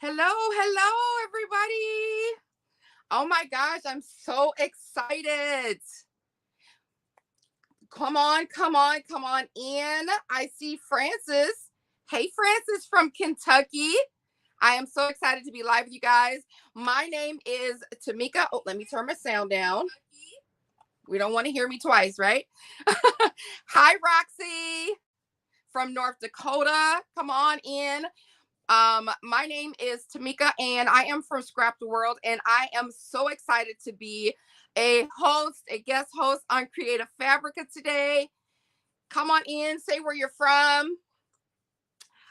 Hello, hello, everybody. Oh my gosh, I'm so excited. Come on, come on, come on in. I see Francis. Hey, Francis from Kentucky. I am so excited to be live with you guys. My name is Tamika. Oh, let me turn my sound down. We don't want to hear me twice, right? Hi, Roxy from North Dakota. Come on in. My name is Tamika and I am from Scrapdaworld, and I am so excited to be a guest host on Creative Fabrica today. Come on in, say where you're from.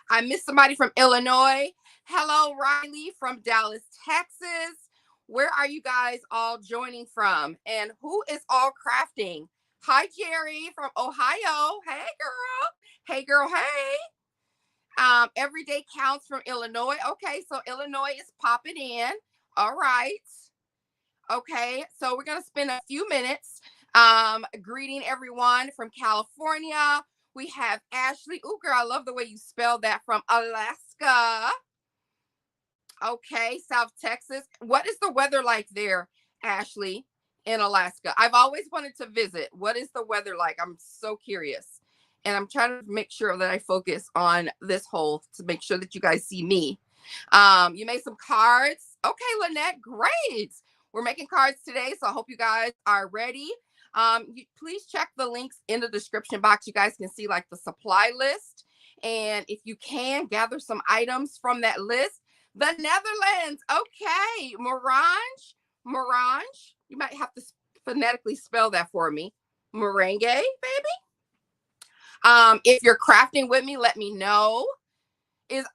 I miss somebody from Illinois. Hello, Riley from Dallas, Texas. Where are you guys all joining from? And who is all crafting? Hi, Jerry from Ohio. Hey, girl. Hey, girl. Hey. Every day counts from Illinois. Okay, so Illinois is popping in. All right. Okay, so we're gonna spend a few minutes greeting everyone from California. We have Ashley. Ooh, girl, I love the way you spelled that, from Alaska. Okay, South Texas. What is the weather like there, Ashley, in Alaska? I've always wanted to visit. What is the weather like? I'm so curious. And I'm trying to make sure that I focus on this hole to make sure that you guys see me. You made some cards. Okay, Lynette, great. We're making cards today, so I hope you guys are ready. Please check the links in the description box. You guys can see like the supply list. And if you can, gather some items from that list. The Netherlands. Okay, Morange. You might have to phonetically spell that for me. Merengue, baby. If you're crafting with me, let me know. Is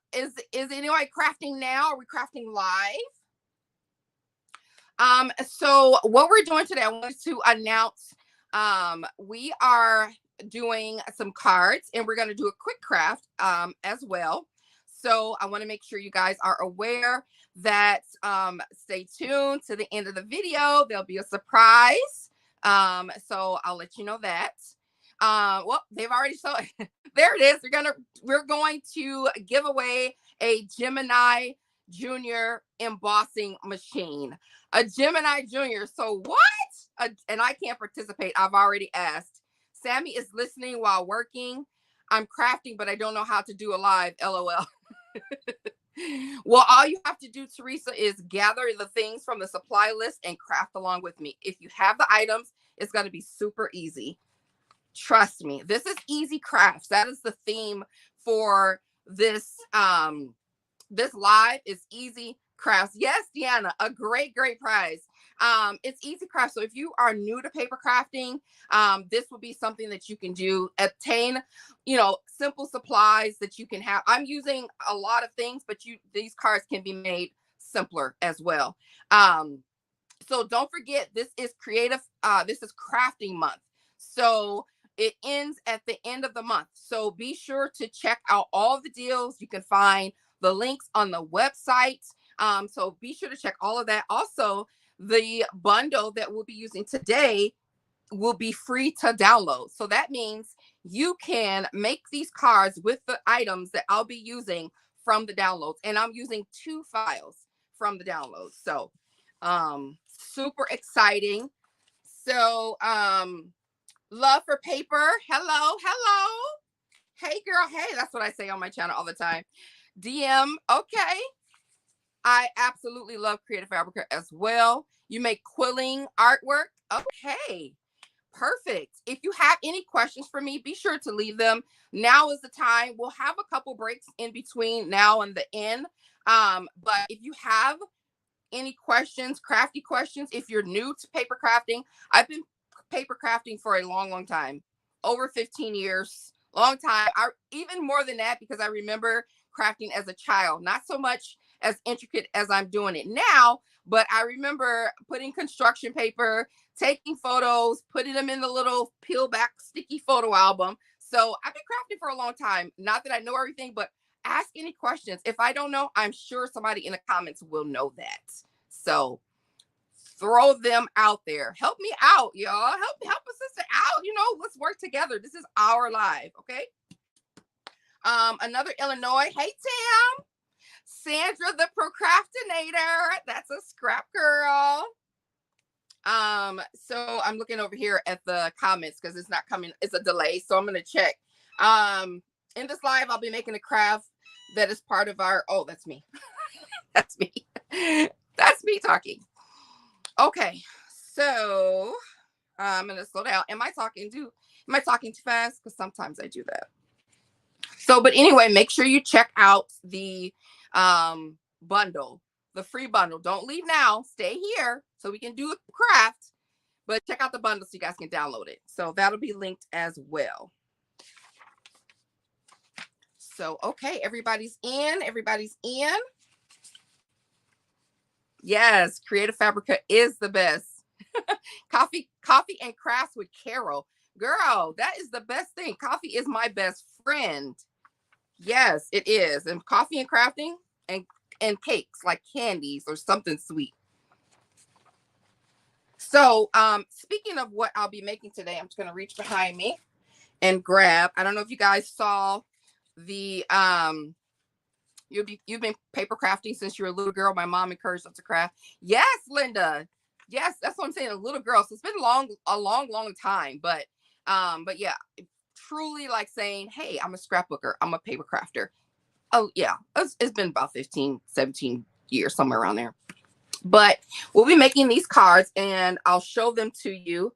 anyone crafting now? Are we crafting live? So what we're doing today, I wanted to announce we are doing some cards, and we're going to do a quick craft as well. So I want to make sure you guys are aware that stay tuned to the end of the video. There'll be a surprise. So I'll let you know that. Well, they've already saw it. There it is. We're going to give away a Gemini Junior embossing machine. A Gemini Junior. So what? And I can't participate. I've already asked. Sammy is listening while working. I'm crafting, but I don't know how to do a live. LOL. Well, all you have to do, Teresa, is gather the things from the supply list and craft along with me. If you have the items, it's going to be super easy. Trust me, this is easy crafts. That is the theme for this this live, is easy crafts. Yes, Deanna, a great prize. It's easy crafts. So if you are new to paper crafting, this will be something that you can do. Obtain, simple supplies that you can have. I'm using a lot of things, but these cards can be made simpler as well. So don't forget, this is crafting month. So it ends at the end of the month. So be sure to check out all the deals. You can find the links on the website. So be sure to check all of that. Also, the bundle that we'll be using today will be free to download. So that means you can make these cards with the items that I'll be using from the downloads. And I'm using 2 files from the downloads. So super exciting. So love for paper. Hello. Hey, girl. Hey, that's what I say on my channel all the time. DM. Okay. I absolutely love Creative Fabrica as well. You make quilling artwork. Okay. Perfect. If you have any questions for me, be sure to leave them. Now is the time. We'll have a couple breaks in between now and the end. But if you have any questions, crafty questions, if you're new to paper crafting, I've been paper crafting for a long time, over 15 years, long time. Even more than that, because I remember crafting as a child, not so much as intricate as I'm doing it now, but I remember putting construction paper, taking photos, putting them in the little peel back sticky photo album. So I've been crafting for a long time. Not that I know everything, but ask any questions. If I don't know, I'm sure somebody in the comments will know that. So throw them out there. Help me out, y'all. Help a sister out. Let's work together. This is our live, okay? Another Illinois. Hey, Tim. Sandra the procrastinator. That's a scrap girl. So I'm looking over here at the comments because it's not coming, it's a delay. So I'm gonna check. In this live, I'll be making a craft that is part of our, oh, that's me. That's me. That's me talking. Okay, so I'm gonna slow down. Am I talking too fast? Because sometimes I do that. So, but anyway, make sure you check out the bundle, the free bundle. Don't leave now. Stay here so we can do a craft. But check out the bundle so you guys can download it. So that'll be linked as well. So, okay, everybody's in. Everybody's in. Yes, Creative Fabrica is the best. Coffee and crafts with Carol. Girl, that is the best thing. Coffee is my best friend. Yes, it is. And coffee and crafting and cakes like candies or something sweet. So, speaking of what I'll be making today, I'm just going to reach behind me and grab. I don't know if you guys saw the you've been paper crafting since you were a little girl. My mom encouraged us to craft. Yes, Linda. Yes, that's what I'm saying. A little girl. So it's been a long time. But yeah, truly like saying, hey, I'm a scrapbooker. I'm a paper crafter. Oh yeah, it's been about 15, 17 years, somewhere around there. But we'll be making these cards and I'll show them to you.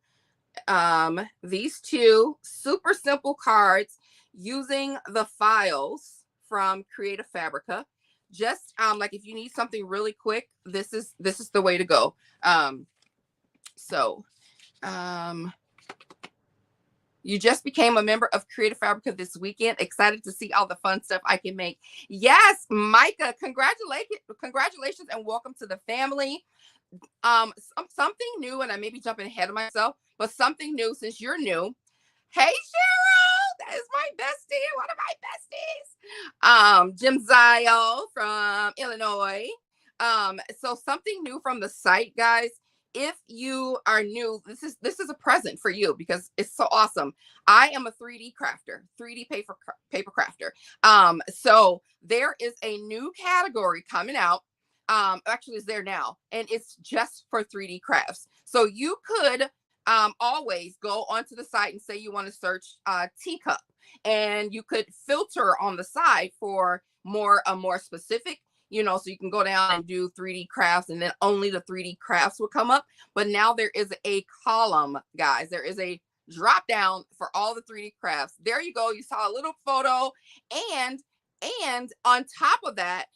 These two super simple cards using the files from Creative Fabrica. Just like if you need something really quick, this is the way to go. You just became a member of Creative Fabrica this weekend. Excited to see all the fun stuff I can make. Yes, Micah, congratulations and welcome to the family. Something new, and I may be jumping ahead of myself, but something new since you're new. Hey, Cheryl, that is my bestie, one of my besties. Jim Zio from Illinois. So something new from the site, guys. If you are new, this is a present for you because it's so awesome. I am a 3D crafter, 3D paper crafter. So there is a new category coming out. Actually it's there now, and it's just for 3D crafts. So you could always go onto the site and say you want to search teacup, and you could filter on the side for more specific, so you can go down and do 3D crafts, and then only the 3D crafts will come up. But now there is a column, guys. There is a drop down for all the 3D crafts. There you go. You saw a little photo, and on top of that,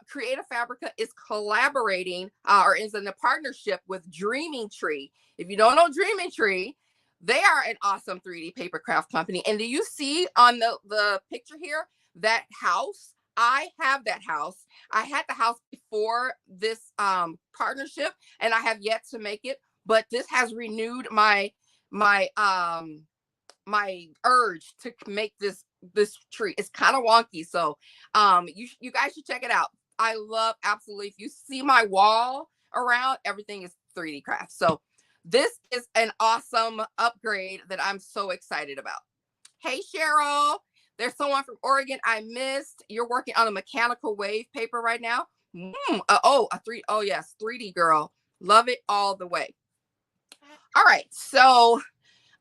Creative Fabrica is collaborating or is in a partnership with Dreaming Tree. If you don't know Dreaming Tree, they are an awesome 3D paper craft company. And do you see on the picture here that house? I have that house. I had the house before this partnership, and I have yet to make it. But this has renewed my urge to make this tree. It's kind of wonky, so you guys should check it out. I love, absolutely, if you see my wall around, everything is 3D craft. So this is an awesome upgrade that I'm so excited about. Hey, Cheryl. There's someone from Oregon I missed. You're working on a mechanical wave paper right now. Oh yes, 3D girl. Love it all the way. All right, so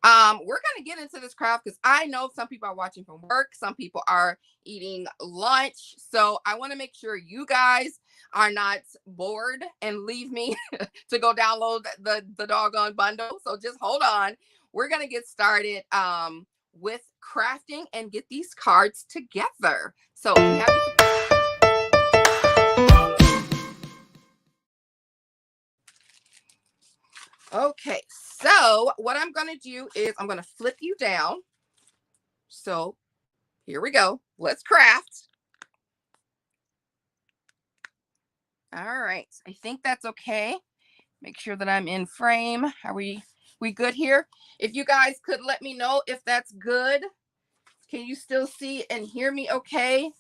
we're gonna get into this craft because I know some people are watching from work, some people are eating lunch. So I want to make sure you guys are not bored and leave me to go download the doggone bundle. So just hold on. We're gonna get started with crafting and get these cards together. So we have okay, so what I'm going to do is I'm going to flip you down. So here we go. Let's craft. All right. I think that's okay. Make sure that I'm in frame. Are we good here? If you guys could let me know if that's good. Can you still see and hear me okay?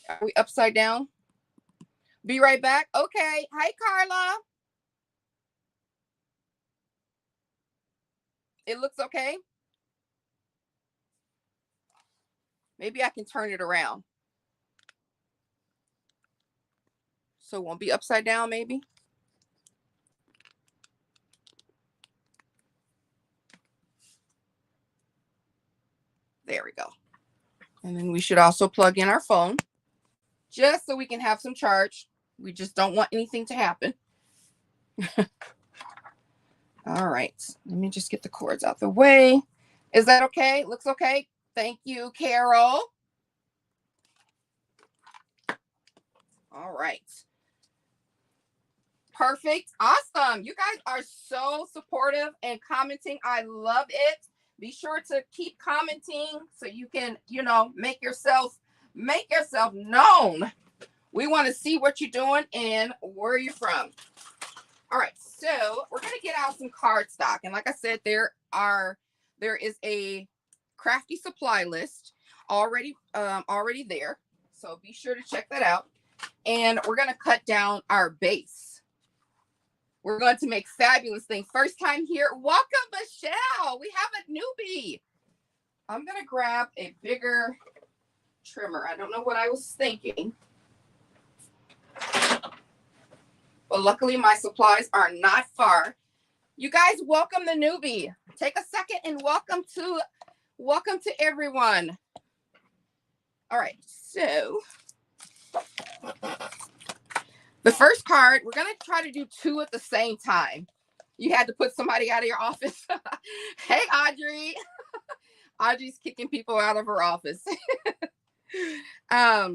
Are we upside down? Be right back. Okay. Hi, Carla. It looks okay. Maybe I can turn it around so it won't be upside down, maybe. There we go. And then we should also plug in our phone just so we can have some charge. We just don't want anything to happen. All right, let me just get the cords out the way. Is that okay? Looks okay. Thank you, Carol. All right. Perfect. Awesome. You guys are so supportive and commenting. I love it. Be sure to keep commenting so you can, you know, make yourself known. We want to see what you're doing and where you're from. All right, so we're gonna get out some cardstock, and like I said, there is a crafty supply list already there. So be sure to check that out. And we're gonna cut down our base. We're going to make fabulous things. First time here. Welcome, Michelle. We have a newbie. I'm gonna grab a bigger trimmer. I don't know what I was thinking. But luckily my supplies are not far. You guys, welcome the newbie. Take a second and welcome to everyone. All right, so the first card, we're gonna try to do 2 at the same time. You had to put somebody out of your office. Hey, Audrey. Audrey's kicking people out of her office. Yeah,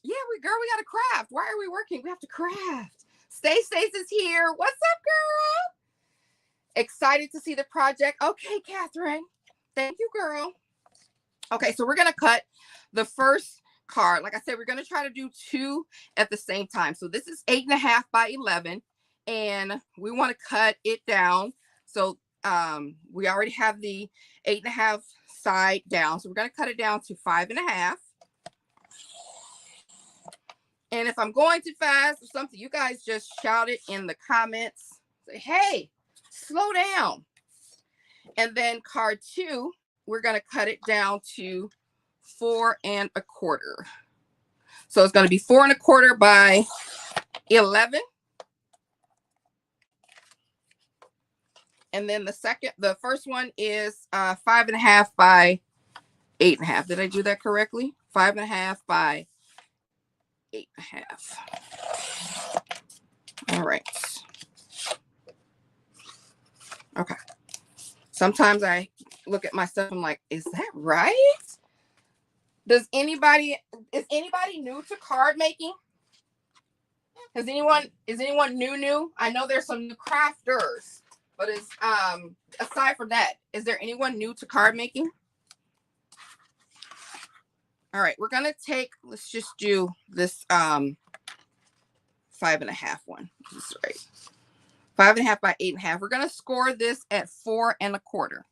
we gotta craft. Why are we working? We have to craft. Stace is here. What's up, girl? Excited to see the project. Okay, Catherine. Thank you, girl. Okay, so we're gonna cut the first card. Like I said, we're gonna try to do 2 at the same time. So this is 8.5 by 11, and we want to cut it down. So we already have the 8.5 side down. So we're gonna cut it down to 5.5. And if I'm going too fast or something, you guys just shout it in the comments. Say, hey, slow down. And then card 2, we're going to cut it down to 4 1/4. So it's going to be 4 1/4 by 11. And then the first one is 5.5 by 8.5. Did I do that correctly? 5.5 by 8.5. All right. Okay. Sometimes I look at myself, I'm like, is that right? Is anybody new to card making? Is anyone new? I know there's some new crafters, but aside from that, is there anyone new to card making? All right, we're gonna let's just do this 5.5 one. This is right. 5.5 by 8.5. We're gonna score this at 4 1/4.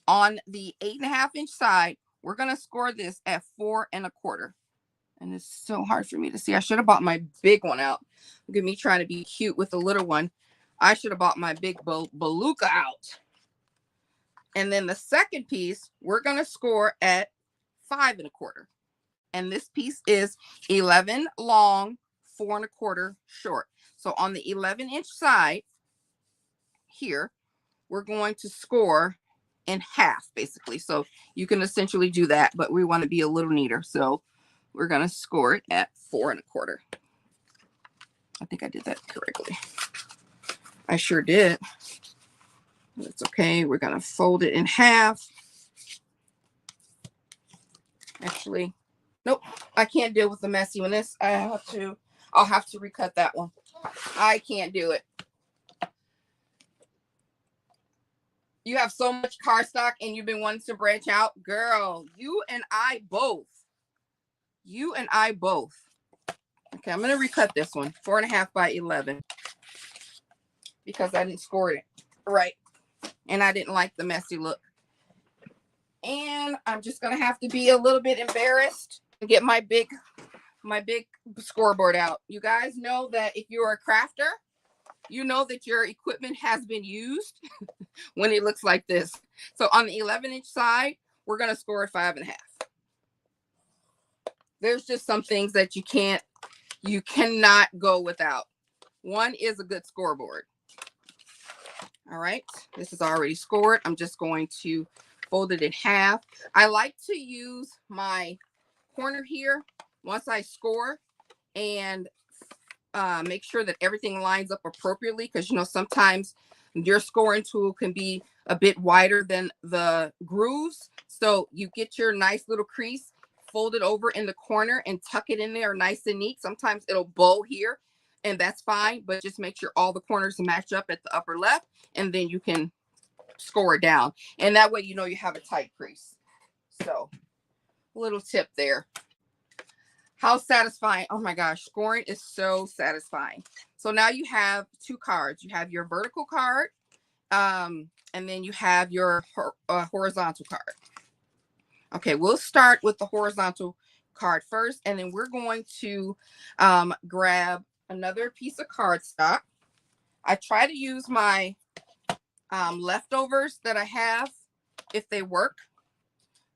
On the 8.5-inch side, we're gonna score this at 4 1/4. And it's so hard for me to see. I should have bought my big one out. Look at me trying to be cute with the little one. I should have bought my big beluga out. And then the second piece, we're going to score at 5 1/4. And this piece is 11 long, 4 1/4 short. So on the 11-inch side here, we're going to score in half, basically. So you can essentially do that, but we want to be a little neater. So we're going to score it at 4 1/4. I think I did that correctly. I sure did. That's okay. We're going to fold it in half. Actually, nope. I can't deal with the messy one. I'll have to recut that one. I can't do it. You have so much cardstock and you've been wanting to branch out. Girl, you and I both. Okay, I'm going to recut this one. 4.5 by 11. Because I didn't score it right. And I didn't like the messy look. And I'm just going to have to be a little bit embarrassed and get my big scoreboard out. You guys know that if you're a crafter, you know that your equipment has been used when it looks like this. So on the 11-inch side, we're going to score it 5.5. There's just some things that you cannot go without. One is a good scoreboard. All right, this is already scored. I'm just going to fold it in half. I like to use my corner here once I score and make sure that everything lines up appropriately, because you know sometimes your scoring tool can be a bit wider than the grooves. So you get your nice little crease, fold it over in the corner and tuck it in there nice and neat. Sometimes it'll bow here, and that's fine, but just make sure all the corners match up at the upper left, and then you can score it down. And that way you know you have a tight crease. So little tip there. How satisfying. Oh my gosh, scoring is so satisfying. So now you have two cards. You have your vertical card, and then you have your horizontal card. Okay, we'll start with the horizontal card first, and then we're going to grab another piece of cardstock. I try to use my leftovers that I have, if they work,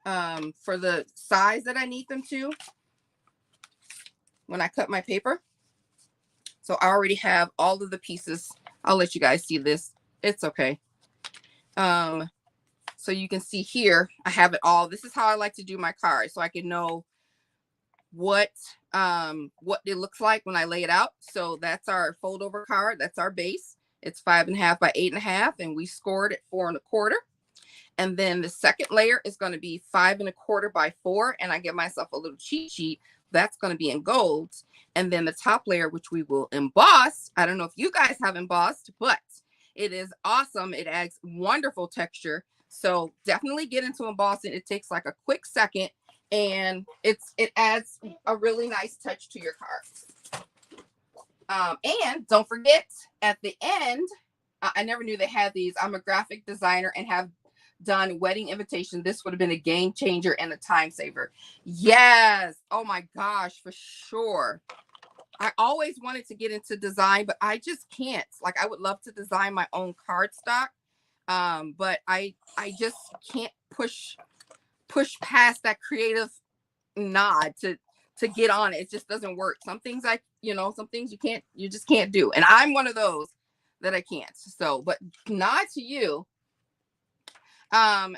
for the size that I need them to when I cut my paper. So I already have all of the pieces. I'll let you guys see this. It's okay. So you can see here, I have it all. This is how I like to do my cards, so I can know what it looks like when I lay it out. So that's our fold over card. That's our base. It's 5.5 by 8.5, and we scored at 4.25. And then the second layer is going to be 5.25 by 4, and I give myself a little cheat sheet. That's going to be in gold. And then the top layer, which we will emboss. I don't know if you guys have embossed, but it is awesome. It adds wonderful texture. So definitely get into embossing. It takes like a quick second, and it adds a really nice touch to your cards. And don't forget, at the end, I never knew they had these. I'm a graphic designer and have done wedding invitation. This would have been a game changer and a time saver. Yes. Oh my gosh, for sure. I always wanted to get into design, but I just can't. Like, I would love to design my own cardstock, but I just can't push past that creative nod to get on it. It just doesn't work. Some things some things you just can't do. And I'm one of those that I can't. So, but nod to you.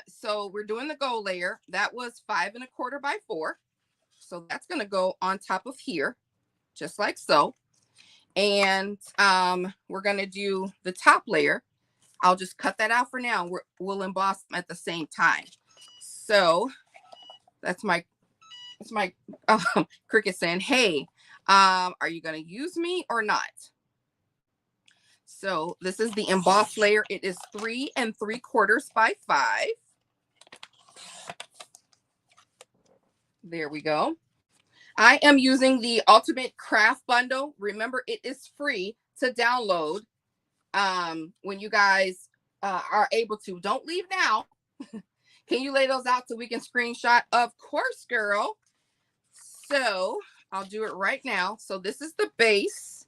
So we're doing the gold layer. That was 5.25 by 4. So that's going to go on top of here, just like so. And we're going to do the top layer. I'll just cut that out for now. We'll emboss them at the same time. So that's my Cricket saying, hey, are you going to use me or not? So this is the emboss layer. It is 3.75 by 5. There we go. I am using the Ultimate Craft Bundle. Remember, it is free to download when you guys are able to. Don't leave now. Can you lay those out so we can screenshot? Of course, girl. So I'll do it right now. So this is the base.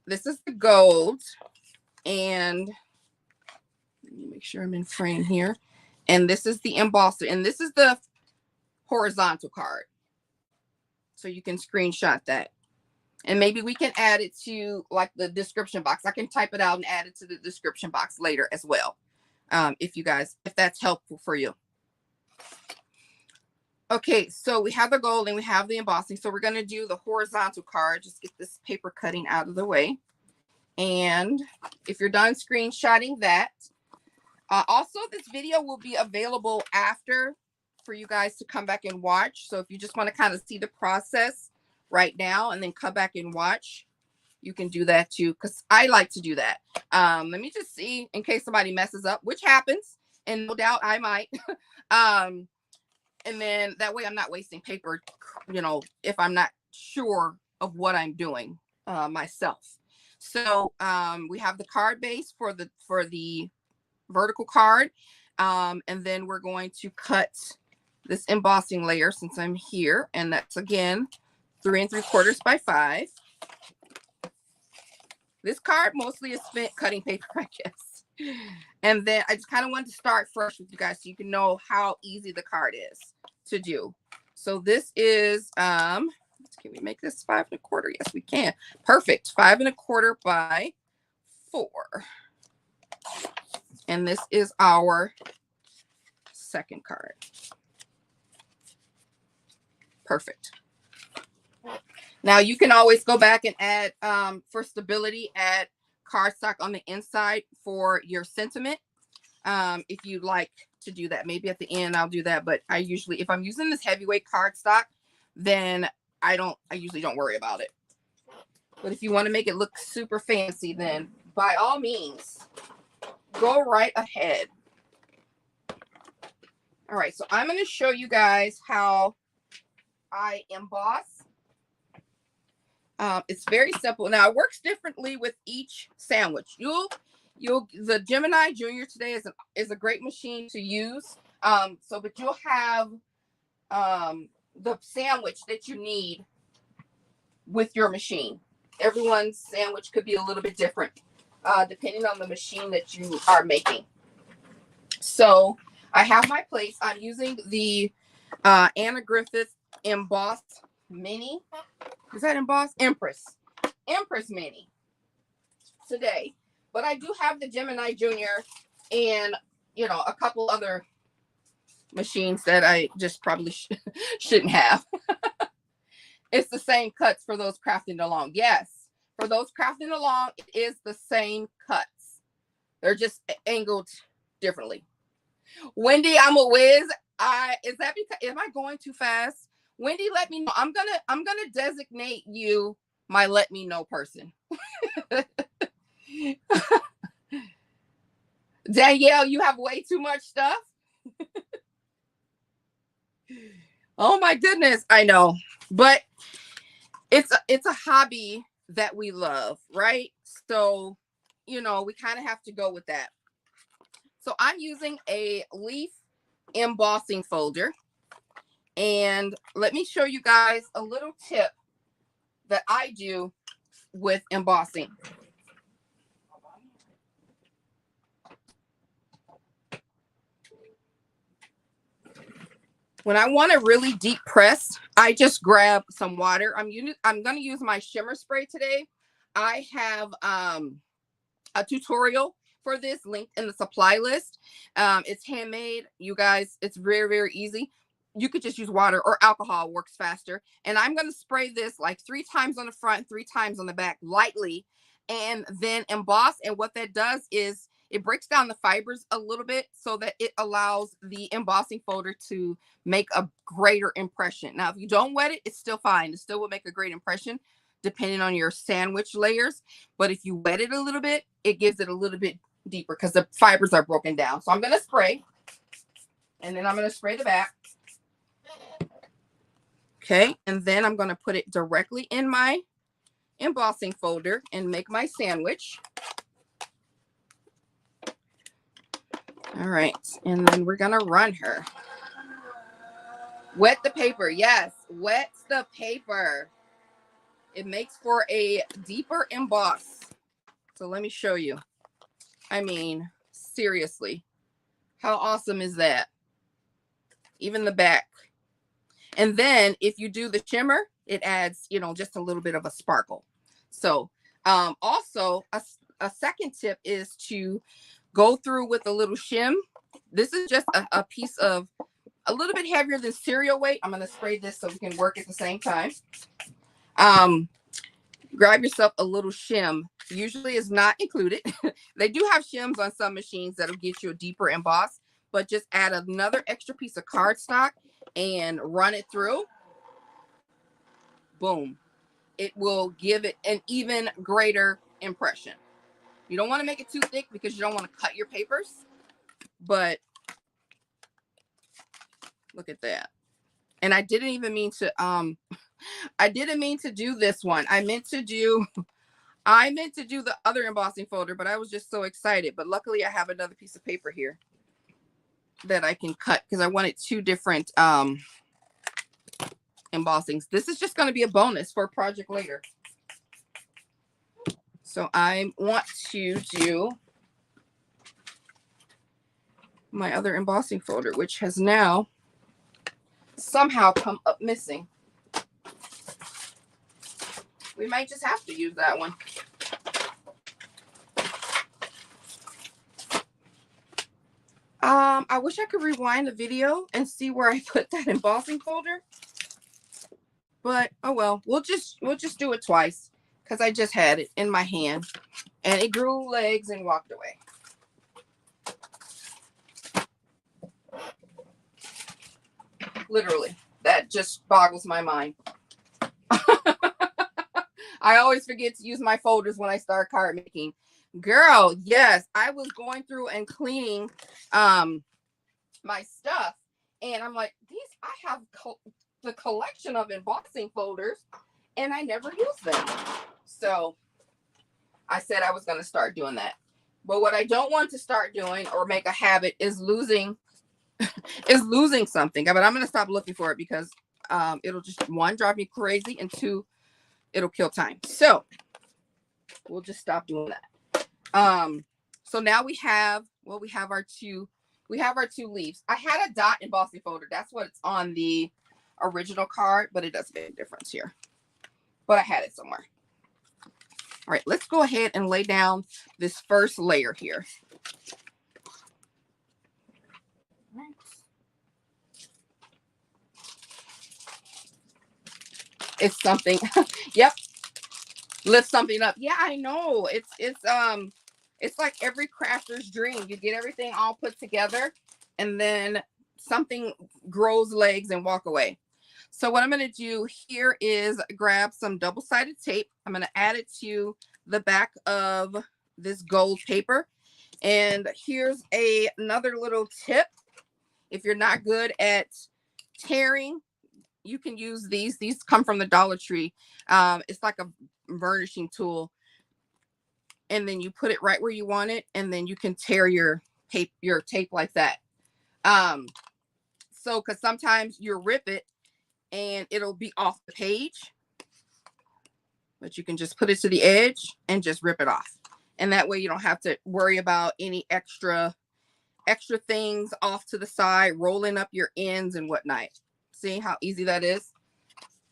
This is the gold. And let me make sure I'm in frame here. And this is the embosser. And this is the horizontal card. So you can screenshot that. And maybe we can add it to like the description box. I can type it out and add it to the description box later as well. If that's helpful for you. Okay, so we have the gold and we have the embossing. So we're going to do the horizontal card. Just get this paper cutting out of the way. And if you're done screenshotting that, also this video will be available after for you guys to come back and watch. So if you just want to kind of see the process right now and then come back and watch, you can do that too, because I like to do that. Let me just see in case somebody messes up, which happens, and no doubt I might. And then that way I'm not wasting paper, if I'm not sure of what I'm doing myself. So we have the card base for the vertical card. And then we're going to cut this embossing layer since I'm here. And that's again 3.75 by 5. This card mostly is spent cutting paper, I guess. And then I just kind of wanted to start fresh with you guys so you can know how easy the card is to do. So this is, can we make this 5 1/4? Yes, we can. Perfect. 5 1/4 by 4. And this is our second card. Perfect. Now you can always go back and add, for stability, add cardstock on the inside for your sentiment. If you'd like to do that, maybe at the end I'll do that. But I usually, if I'm using this heavyweight cardstock, then I usually don't worry about it. But if you want to make it look super fancy, then by all means, go right ahead. All right, so I'm going to show you guys how I emboss. It's very simple. Now it works differently with each sandwich. The Gemini Junior today is a great machine to use. But you'll have the sandwich that you need with your machine. Everyone's sandwich could be a little bit different depending on the machine that you are making. So I have my plates. I'm using the Anna Griffith Emboss Mini. Is that Emboss? Empress Mini today. But I do have the Gemini Junior and, a couple other machines that I just probably shouldn't have. It's the same cuts for those crafting along. Yes, for those crafting along, it is the same cuts. They're just angled differently. Wendy, I'm a whiz. Is that because, am I going too fast? Wendy, let me know. I'm gonna designate you my let me know person. Danielle, you have way too much stuff. Oh my goodness, I know, but it's a hobby that we love, right? So, we kind of have to go with that. So I'm using a leaf embossing folder, and let me show you guys a little tip that I do with embossing. When I want to really deep press, I just grab some water. I'm going to use my Shimmer Spray today. I have a tutorial for this linked in the supply list. It's handmade, you guys. It's very, very easy. You could just use water or alcohol, works faster. And I'm going to spray this like 3 times on the front, 3 times on the back, lightly, and then emboss. And what that does is it breaks down the fibers a little bit so that it allows the embossing folder to make a greater impression. Now, if you don't wet it, it's still fine. It still will make a great impression depending on your sandwich layers. But if you wet it a little bit, it gives it a little bit deeper because the fibers are broken down. So I'm going to spray, and then I'm going to spray the back. Okay, and then I'm going to put it directly in my embossing folder and make my sandwich. All right, and then we're going to run her. Wet the paper. Yes, wet the paper. It makes for a deeper emboss. So let me show you. I mean, seriously, how awesome is that? Even the back. And then if you do the shimmer, it adds, just a little bit of a sparkle. So also a second tip is to go through with a little shim. This is just a piece of a little bit heavier than cereal weight. I'm going to spray this so we can work at the same time. Grab yourself a little shim. Usually is not included. They do have shims on some machines that'll get you a deeper emboss, but just add another extra piece of cardstock and run it through. Boom. It will give it an even greater impression. You don't want to make it too thick because you don't want to cut your papers, but look at that. And I didn't even mean to do this one. I meant to do the other embossing folder, but I was just so excited. But luckily I have another piece of paper here that I can cut because I wanted 2 different embossings. This is just going to be a bonus for a project later. So I want to do my other embossing folder, which has now somehow come up missing. We might just have to use that one. I wish I could rewind the video and see where I put that embossing folder. But oh well, we'll just do it twice because I just had it in my hand and it grew legs and walked away. Literally, that just boggles my mind. I always forget to use my folders when I start card making. Girl, yes, I was going through and cleaning my stuff, and I'm like, I have the collection of embossing folders, and I never use them. So I said I was going to start doing that. But what I don't want to start doing or make a habit is losing something. But I'm going to stop looking for it because it'll just, one, drive me crazy, and two, it'll kill time. So we'll just stop doing that. So now we have our two leaves. I had a dot embossing folder. That's what it's on the original card, but it doesn't make a difference here. But I had it somewhere. All right, let's go ahead and lay down this first layer here. It's something. Yep. Lift something up. Yeah, I know. It's like every crafter's dream. You get everything all put together and then something grows legs and walk away. So what I'm going to do here is grab some double-sided tape. I'm going to add it to the back of this gold paper. And here's another little tip. If you're not good at tearing, you can use these. These come from the Dollar Tree. It's like a burnishing tool. And then you put it right where you want it, and then you can tear your tape like that. So because sometimes you rip it and it'll be off the page, but you can just put it to the edge and just rip it off. And that way you don't have to worry about any extra things off to the side, rolling up your ends and whatnot. See how easy that is?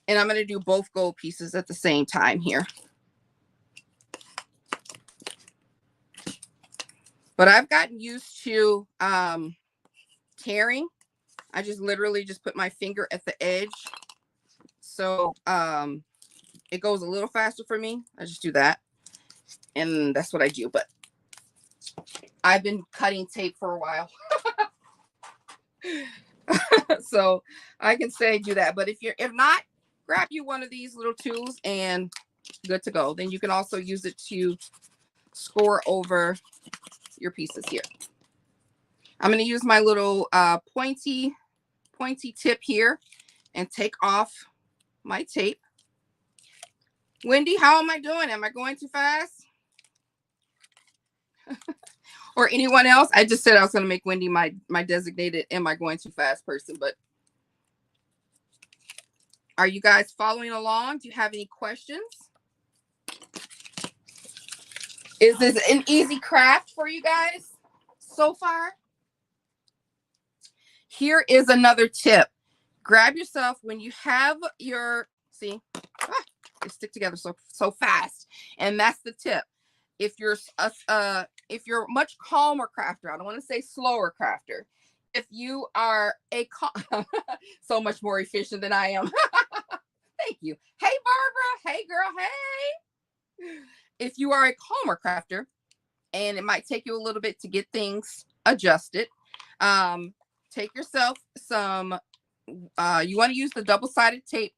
And I'm going to do both gold pieces at the same time here. But I've gotten used to tearing. I just literally just put my finger at the edge. So it goes a little faster for me. I just do that. And that's what I do. But I've been cutting tape for a while. So I can say do that. But if not, grab you one of these little tools and good to go. Then you can also use it to score over your pieces here. I'm going to use my little pointy tip here and take off my tape. Wendy, how am I doing? Am I going too fast? Or anyone else? I just said I was going to make Wendy my designated am I going too fast person, but are you guys following along? Do you have any questions? Is this an easy craft for you guys so far? Here is another tip. Grab yourself when you have your, see, they stick together so fast. And that's the tip. If you're much calmer crafter, I don't want to say slower crafter. If you are so much more efficient than I am. Thank you. Hey, Barbara. Hey, girl. Hey. If you are a calmer crafter, and it might take you a little bit to get things adjusted, take yourself some, you want to use the double-sided tape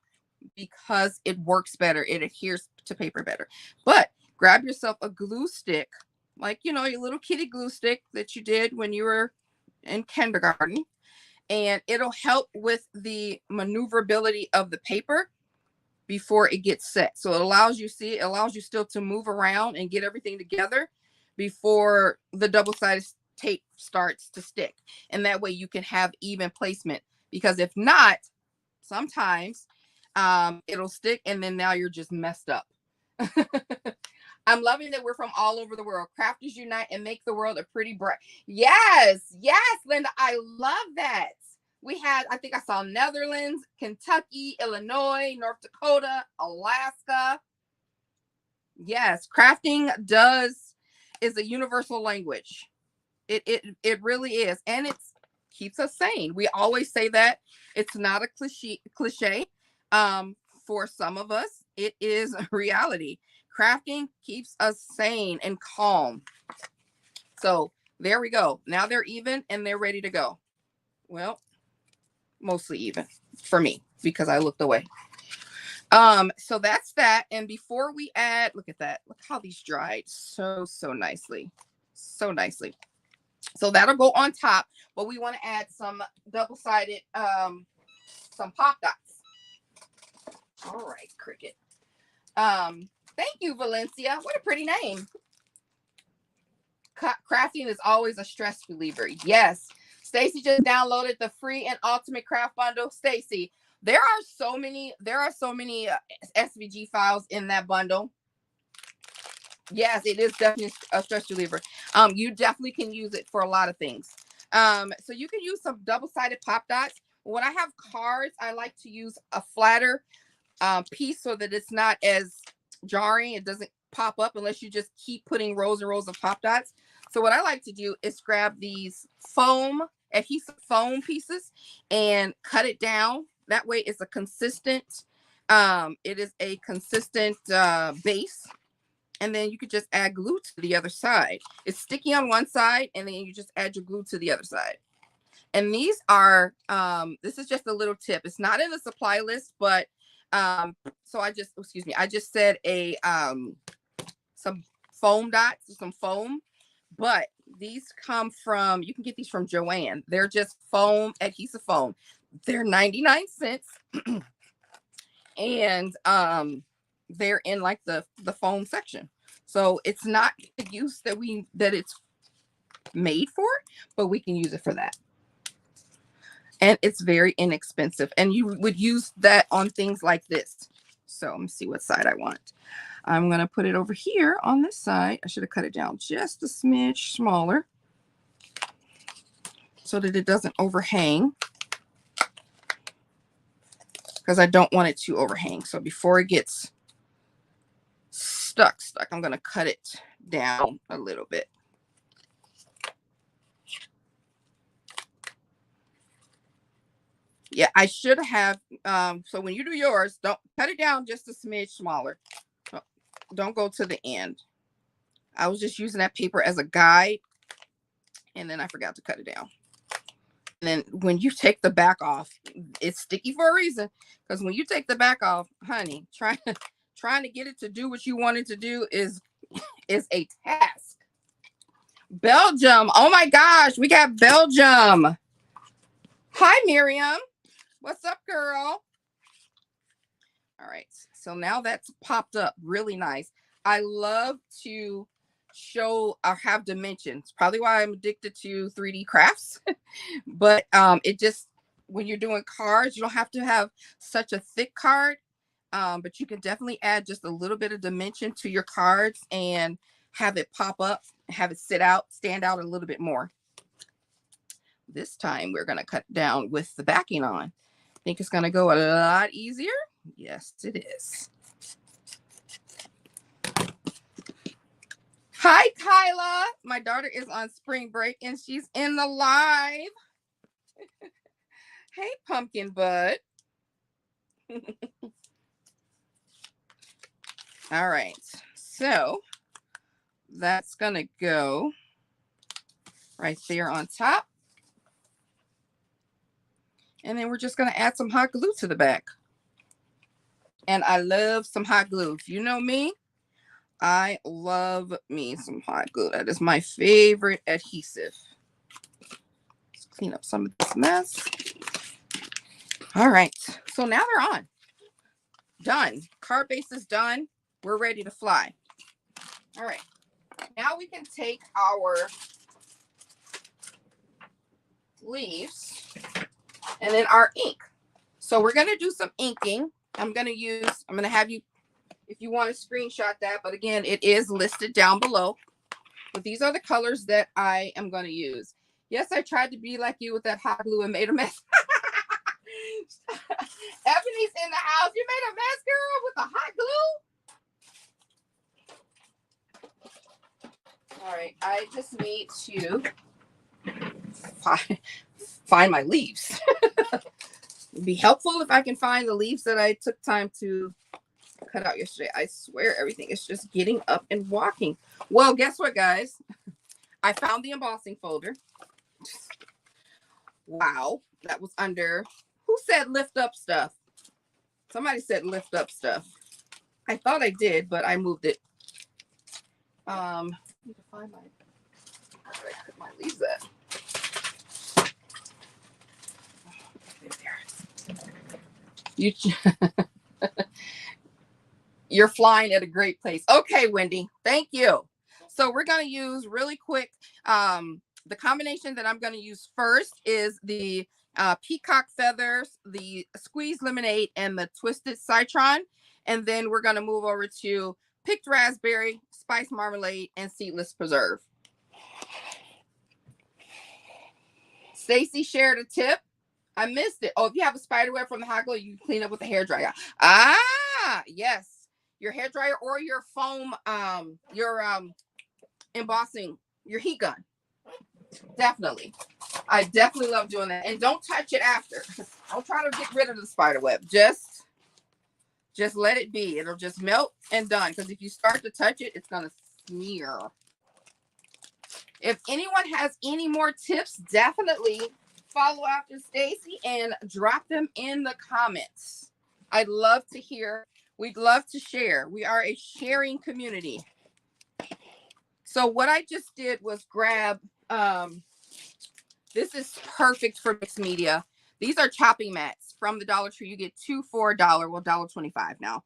because it works better. It adheres to paper better. But grab yourself a glue stick, like, you know, your little kitty glue stick that you did when you were in kindergarten, and it'll help with the maneuverability of the paper before it gets set. So it allows you still to move around and get everything together before the double-sided tape starts to stick. And that way you can have even placement, because if not, sometimes it'll stick and then now you're just messed up. I'm loving that we're from all over the world. Crafters unite and make the world a pretty bright. Yes, yes, Linda, I love that. We had, I think I saw Netherlands, Kentucky, Illinois, North Dakota, Alaska. Yes, crafting is a universal language. It really is, and it keeps us sane. We always say that. It's not a cliche. For some of us, it is a reality. Crafting keeps us sane and calm. So there we go. Now they're even and they're ready to go. Well, mostly even for me because I looked away. So that's that. And before we add, look at that. Look how these dried so nicely. So nicely. So that'll go on top, but we want to add some double-sided, some pop dots. All right, Cricket. Thank you, Valencia. What a pretty name. Crafting is always a stress reliever. Yes. Stacy just downloaded the free and ultimate craft bundle. Stacy, there are so many SVG files in that bundle. Yes, it is definitely a stress reliever. You definitely can use it for a lot of things. So you can use some double-sided pop dots. When I have cards, I like to use a flatter piece so that it's not as jarring. It doesn't pop up unless you just keep putting rows and rows of pop dots. So what I like to do is grab these adhesive foam pieces and cut it down. That way it's a consistent, base. And then you could just add glue to the other side. It's sticky on one side, and then you just add your glue to the other side. And these are, this is just a little tip. It's not in the supply list, but so I just said some foam dots, some foam, but these come from, you can get these from Joann. They're just foam, adhesive foam. They're 99 cents. And they're in like the foam section. So it's not the use that it's made for, but we can use it for that. And it's very inexpensive. And you would use that on things like this. So let me see what side I want. I'm going to put it over here on this side. I should have cut it down just a smidge smaller so that it doesn't overhang, because I don't want it to overhang. So before it gets stuck, I'm going to cut it down a little bit. Yeah, I should have. So when you do yours, don't cut it down just a smidge smaller. Don't go to the end. I was just using that paper as a guide, and then I forgot to cut it down. And then when you take the back off, it's sticky for a reason. Because when you take the back off, honey, trying to get it to do what you want it to do is a task. Belgium. Oh my gosh, we got Belgium. Hi, Miriam. What's up, girl? All right, so now that's popped up really nice. I love to show or have dimensions. Probably why I'm addicted to 3D crafts. But it just, when you're doing cards, you don't have to have such a thick card. But you can definitely add just a little bit of dimension to your cards and have it pop up, have it stand out a little bit more. This time we're going to cut down with the backing on. Think it's going to go a lot easier? Yes, it is. Hi, Kyla. My daughter is on spring break and she's in the live. Hey, Pumpkin Bud. All right. So that's going to go right there on top. And then we're just going to add some hot glue to the back. And I love some hot glue. If you know me, I love me some hot glue. That is my favorite adhesive. Let's clean up some of this mess. All right. So now they're on. Done. Card base is done. We're ready to fly. All right. Now we can take our leaves and then our ink. So we're going to do some inking. I'm going to have you if you want to screenshot that. But again, it is listed down below. But these are the colors that I am going to use. Yes, I tried to be like you with that hot glue and made a mess. Ebony's in the house. You made a mess, girl, with the hot glue? All right, I just need to find my leaves. It'd be helpful if I can find the leaves that I took time to cut out yesterday. I swear everything is just getting up and walking. Well, guess what, guys? I found the embossing folder. Wow, that was under, who said lift up stuff? Somebody said lift up stuff. I thought I did, but I moved it. I need to find my, where did I put my leaves at? You're flying at a great pace. Okay, Wendy, thank you. So we're going to use really quick, the combination that I'm going to use first is the peacock feathers, the squeezed lemonade, and the twisted citron. And then we're going to move over to picked raspberry, spiced marmalade, and seedless preserve. Stacy shared a tip. I missed it. Oh, if you have a spider web from the hot glue, you can clean up with a hairdryer. Ah, yes. Your hairdryer or your foam, your embossing, your heat gun. Definitely. I definitely love doing that. And don't touch it after. Don't try to get rid of the spider web. Just let it be. It'll just melt and done. Because if you start to touch it, it's going to smear. If anyone has any more tips, definitely follow after Stacy and drop them in the comments. I'd love to hear. We'd love to share. We are a sharing community. So what I just did was grab, this is perfect for mixed media. These are chopping mats from the Dollar Tree. You get 2 for $1. Well, $1.25 now.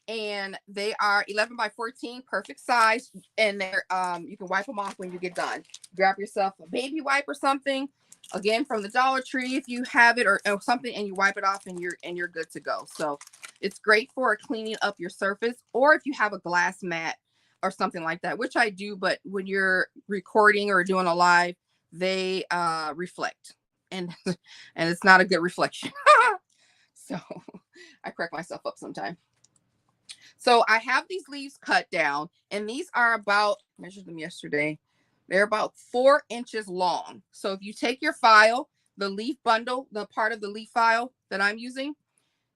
And they are 11 by 14, perfect size. And they're, you can wipe them off when you get done. Grab yourself a baby wipe or something. Again, from the Dollar Tree, if you have it or something, and you wipe it off and you're good to go. So it's great for cleaning up your surface, or if you have a glass mat or something like that, which I do. But when you're recording or doing a live, they reflect, and it's not a good reflection. So I crack myself up sometimes. So I have these leaves cut down, and these are about, I measured them yesterday. They're about 4 inches long. So if you take your file, the leaf bundle, the part of the leaf file that I'm using,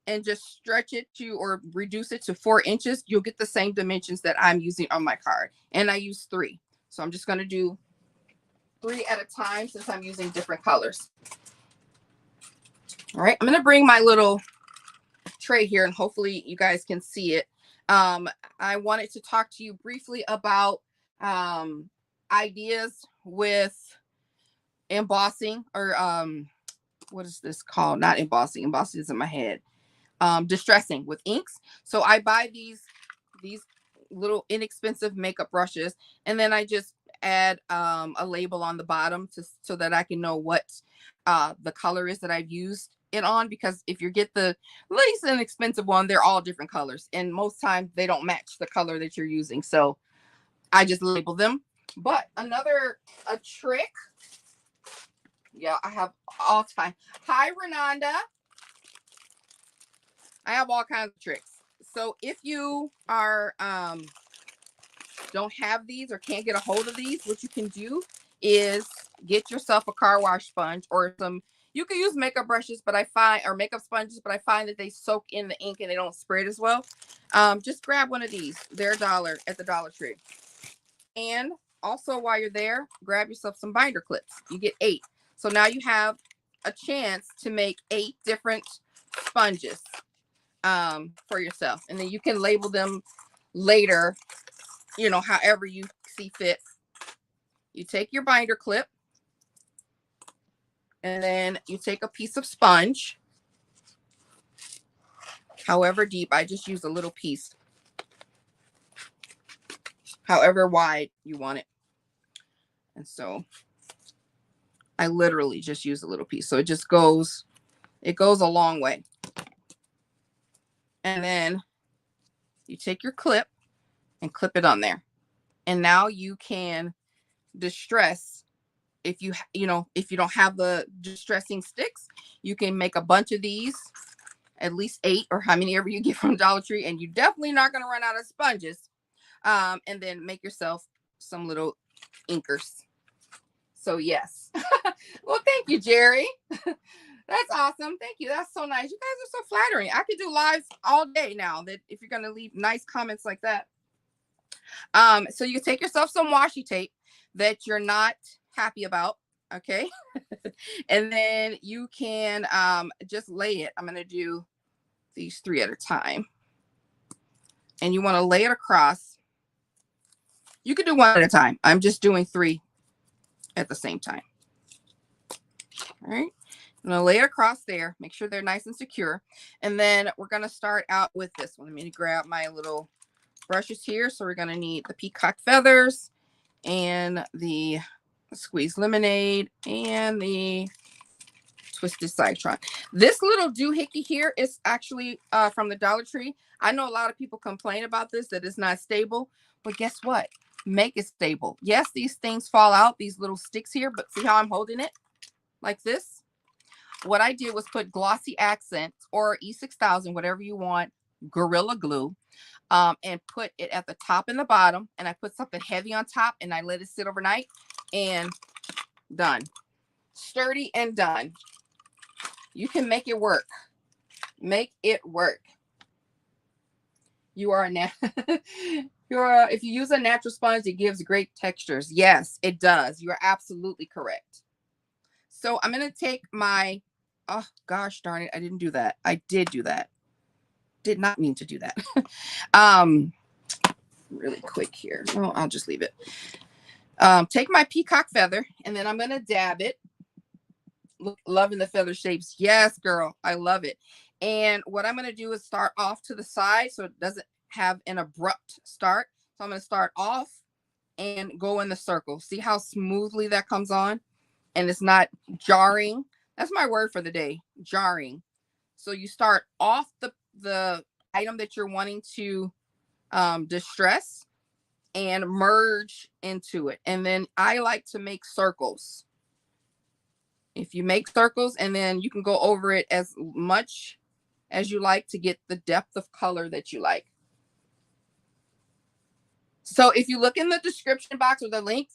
and just stretch it to, or reduce it to 4 inches, you'll get the same dimensions that I'm using on my card. And I use 3. So I'm just going to do 3 at a time since I'm using different colors. All right, I'm going to bring my little tray here, and hopefully you guys can see it. I wanted to talk to you briefly about ideas with embossing, or what is this called? Not embossing. Embossing is in my head. Distressing with inks. So I buy these little inexpensive makeup brushes, and then I just add a label on the bottom so that I can know what the color is that I've used it on, because if you get the least inexpensive one, they're all different colors, and most times they don't match the color that you're using. So I just label them. But a trick. Yeah, I have all time. Hi, Renanda. I have all kinds of tricks. So if you are don't have these or can't get a hold of these, what you can do is get yourself a car wash sponge, or some, you can use makeup brushes, but I find, or makeup sponges, but I find that they soak in the ink and they don't spread as well. Just grab one of these. They're $1 at the Dollar Tree. And also, while you're there, grab yourself some binder clips. You get 8. So now you have a chance to make 8 different sponges for yourself. And then you can label them later, you know, however you see fit. You take your binder clip, and then you take a piece of sponge, however deep. I just use a little piece, however wide you want it. And so I literally just use a little piece. So it just goes a long way. And then You take your clip and clip it on there. And now you can distress. If you don't have the distressing sticks, you can make a bunch of these, at least 8 or how many ever you get from Dollar Tree, and you're definitely not going to run out of sponges. And then make yourself some little inkers. So yes. Well, thank you, Jerry. That's awesome. Thank you. That's so nice. You guys are so flattering. I could do lives all day now, that if you're going to leave nice comments like that. So you take yourself some washi tape that you're not happy about. Okay. And then you can just lay it. I'm going to do these 3 at a time. And you want to lay it across. You could do 1 at a time. I'm just doing 3 at the same time. All right. I'm going to lay it across there. Make sure they're nice and secure. And then we're going to start out with this one. Let me grab my little brushes here. So we're going to need the peacock feathers and the squeeze lemonade and the twisted citron. This little doohickey here is actually from the Dollar Tree. I know a lot of people complain about this, that it's not stable, but guess what? Make it stable. Yes, these things fall out, these little sticks here, but see how I'm holding it like this? What I did was put glossy accents or E6000, whatever you want, Gorilla Glue, and put it at the top and the bottom. And I put something heavy on top and I let it sit overnight, and done. Sturdy and done. You can make it work. Make it work. You are if you use a natural sponge, it gives great textures. Yes, it does. You are absolutely correct. So I'm going to take my, oh gosh darn it, I didn't do that. I did do that. Did not mean to do that. Really quick here. Oh, I'll just leave it. Take my peacock feather, and then I'm going to dab it. Look, loving the feather shapes. Yes, girl, I love it. And what I'm going to do is start off to the side so it doesn't have an abrupt start. So I'm going to start off and go in the circle. See how smoothly that comes on? And it's not jarring. That's my word for the day, jarring. So you start off the item that you're wanting to distress and merge into it. And then I like to make circles. If you make circles, and then you can go over it as much as you like to get the depth of color that you like. So if you look in the description box or the link,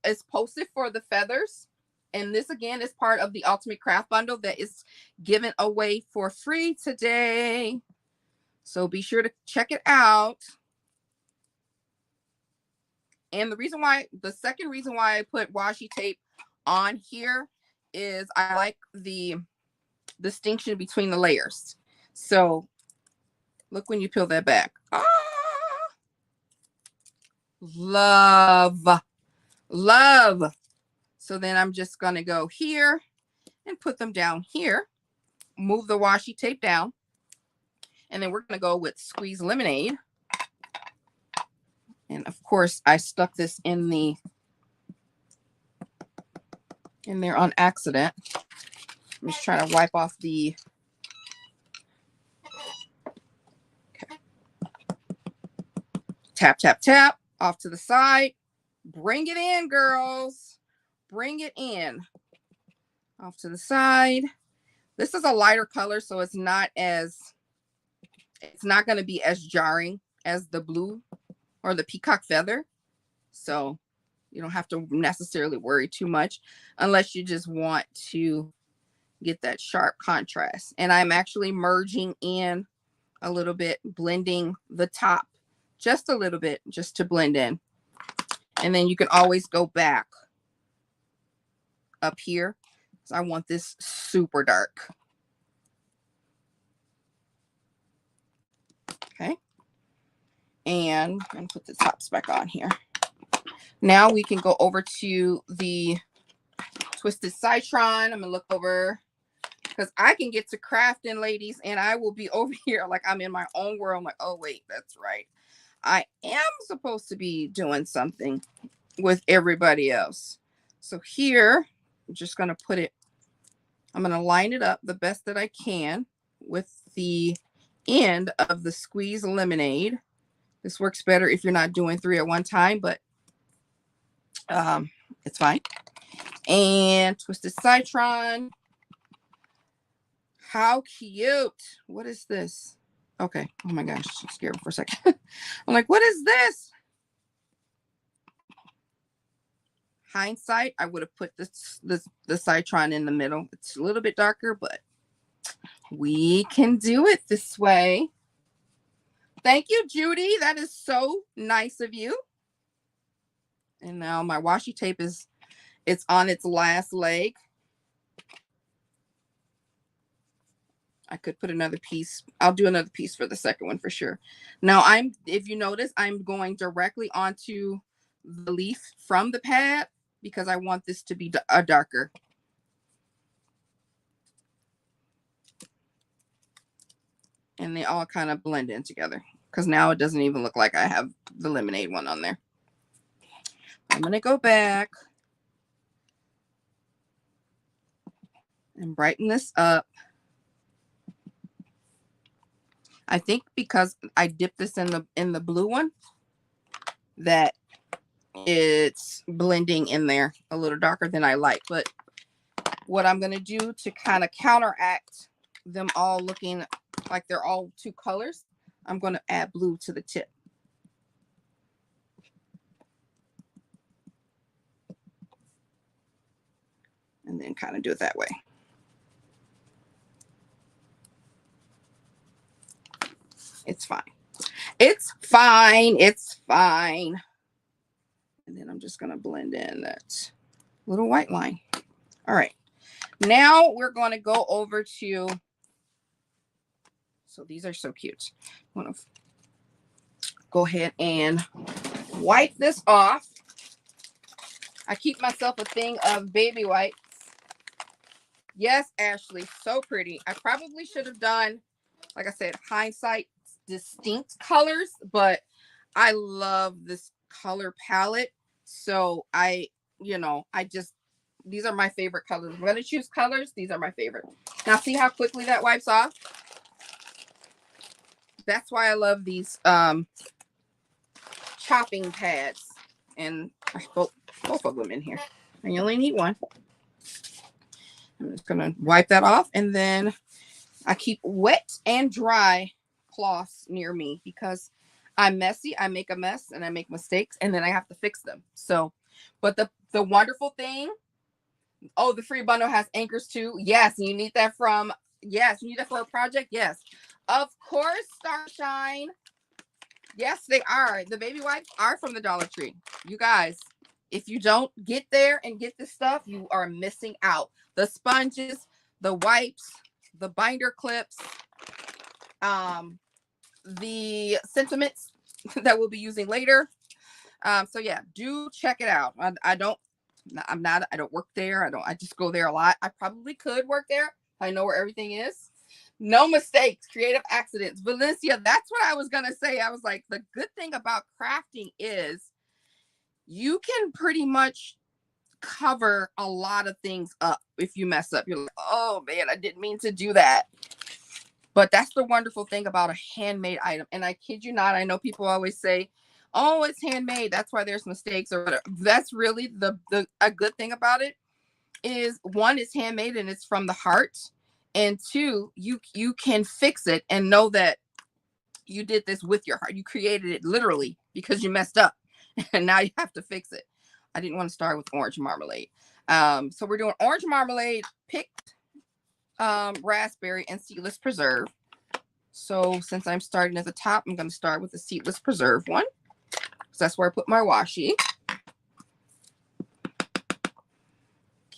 it's posted for the feathers. And this again is part of the Ultimate Craft Bundle that is given away for free today. So be sure to check it out. And the second reason why I put washi tape on here is I like the distinction between the layers. So look when you peel that back. Ah, love. So then I'm just going to go here and put them down here. Move the washi tape down. And then we're going to go with squeeze lemonade. And of course, I stuck this in there on accident. I'm just trying to wipe off the. Okay. Tap, tap, tap. Off to the side. Bring it in, girls. Bring it in. Off to the side. This is a lighter color, so it's not going to be as jarring as the blue or the peacock feather. So you don't have to necessarily worry too much unless you just want to get that sharp contrast. And I'm actually merging in a little bit, blending the top just a little bit, just to blend in. And then you can always go back up here. So I want this super dark. Okay. And I'm going to put the tops back on here. Now we can go over to the twisted citron. I'm going to look over because I can get to crafting, ladies, and I will be over here like I'm in my own world. I'm like, oh, wait, that's right. I am supposed to be doing something with everybody else. So here, I'm just going to put it, I'm going to line it up the best that I can with the end of the squeeze lemonade. This works better if you're not doing 3 at one time, but it's fine. And twisted citron. How cute. What is this? Okay. Oh my gosh. I'm scared for a second. I'm like, what is this? Hindsight, I would have put the citron in the middle. It's a little bit darker, but we can do it this way. Thank you, Judy. That is so nice of you. And now my washi tape it's on its last leg. I could put another piece. I'll do another piece for the second one for sure. Now if you notice, I'm going directly onto the leaf from the pad because I want this to be a darker. And they all kind of blend in together because now it doesn't even look like I have the lemonade one on there. I'm going to go back and brighten this up. I think because I dipped this in the blue one that it's blending in there a little darker than I like. But what I'm going to do to kind of counteract them all looking like they're all 2 colors, I'm going to add blue to the tip. And then kind of do it that way. It's fine. It's fine. It's fine. And then I'm just going to blend in that little white line. All right. Now we're going to go over to, so these are so cute. I'm going to go ahead and wipe this off. I keep myself a thing of baby wipes. Yes, Ashley, so pretty. I probably should have done, like I said, hindsight distinct colors, but I love this color palette. So these are my favorite colors. I'm going to choose colors. These are my favorite. Now see how quickly that wipes off? That's why I love these chopping pads. And I put both of them in here. And you only need one. I'm just going to wipe that off. And then I keep wet and dry cloths near me because I'm messy. I make a mess and I make mistakes and then I have to fix them. So, but the wonderful thing, oh, the free bundle has anchors too. Yes. And you need that for a project. Yes. Of course, Starshine. Yes, they are. The baby wipes are from the Dollar Tree. You guys, if you don't get there and get this stuff, you are missing out. The sponges, the wipes, the binder clips, the sentiments that we'll be using later. So yeah, do check it out. I don't work there. I just go there a lot. I probably could work there. I know where everything is. No mistakes, creative accidents. Valencia, that's what I was going to say. I was like, the good thing about crafting is you can pretty much cover a lot of things up. If you mess up, you're like, oh man, I didn't mean to do that. But that's the wonderful thing about a handmade item. And I kid you not, I know people always say, oh, it's handmade, that's why there's mistakes or whatever. That's really a good thing about it is, one, it's handmade and it's from the heart. And 2, you can fix it and know that you did this with your heart. You created it literally because you messed up and now you have to fix it. I didn't want to start with orange marmalade. So we're doing orange marmalade, picked raspberry, and seedless preserve. So since I'm starting at the top, I'm going to start with the seedless preserve one. So that's where I put my washi.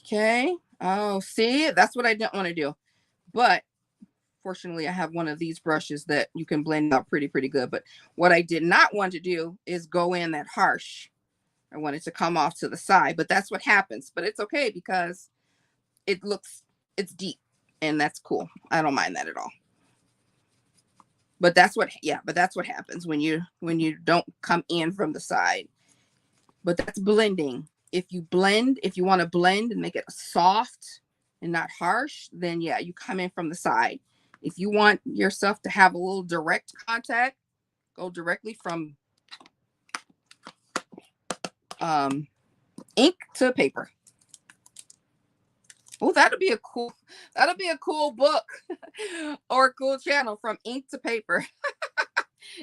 Okay. Oh, see, that's what I didn't want to do. But fortunately, I have one of these brushes that you can blend out pretty good. But what I did not want to do is go in that harsh. I want it to come off to the side, but that's what happens. But it's okay because it's deep and that's cool. I don't mind that at all. But that's what happens when you don't come in from the side. But that's blending. If you want to blend and make it soft and not harsh, then yeah, you come in from the side. If you want yourself to have a little direct contact, go directly from ink to paper. Oh, that'll be a cool book or a cool channel, from ink to paper.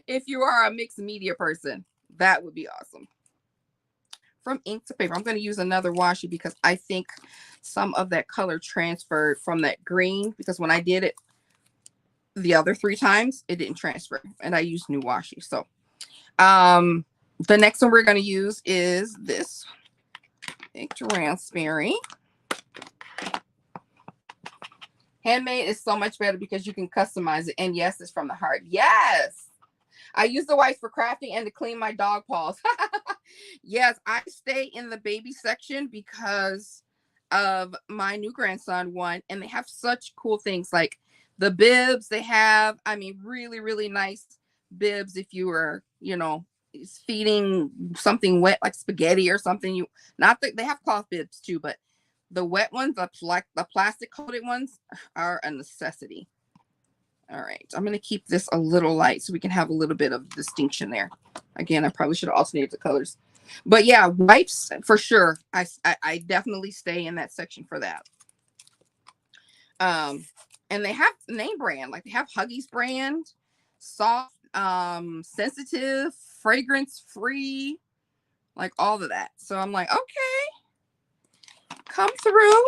If you are a mixed media person, that would be awesome. From ink to paper. I'm going to use another washi because I think some of that color transferred from that green, because when I did it the other 3 times, it didn't transfer, and I used new washi. So the next one we're going to use is this inked raspberry. Handmade is so much better because you can customize it. And yes, it's from the heart. Yes. I use the wipes for crafting and to clean my dog paws. Yes, I stay in the baby section because of my new grandson one. And they have such cool things like the bibs they have. I mean, really, really nice bibs if you were, you know, feeding something wet like spaghetti or something. Not that they have cloth bibs too, but the wet ones, like the plastic coated ones, are a necessity. All right, I'm going to keep this a little light so we can have a little bit of distinction there. Again, I probably should have alternated the colors. But yeah, wipes for sure. I definitely stay in that section for that. And they have name brand, like they have Huggies brand, soft, sensitive, fragrance free, like all of that. So I'm like, okay, come through.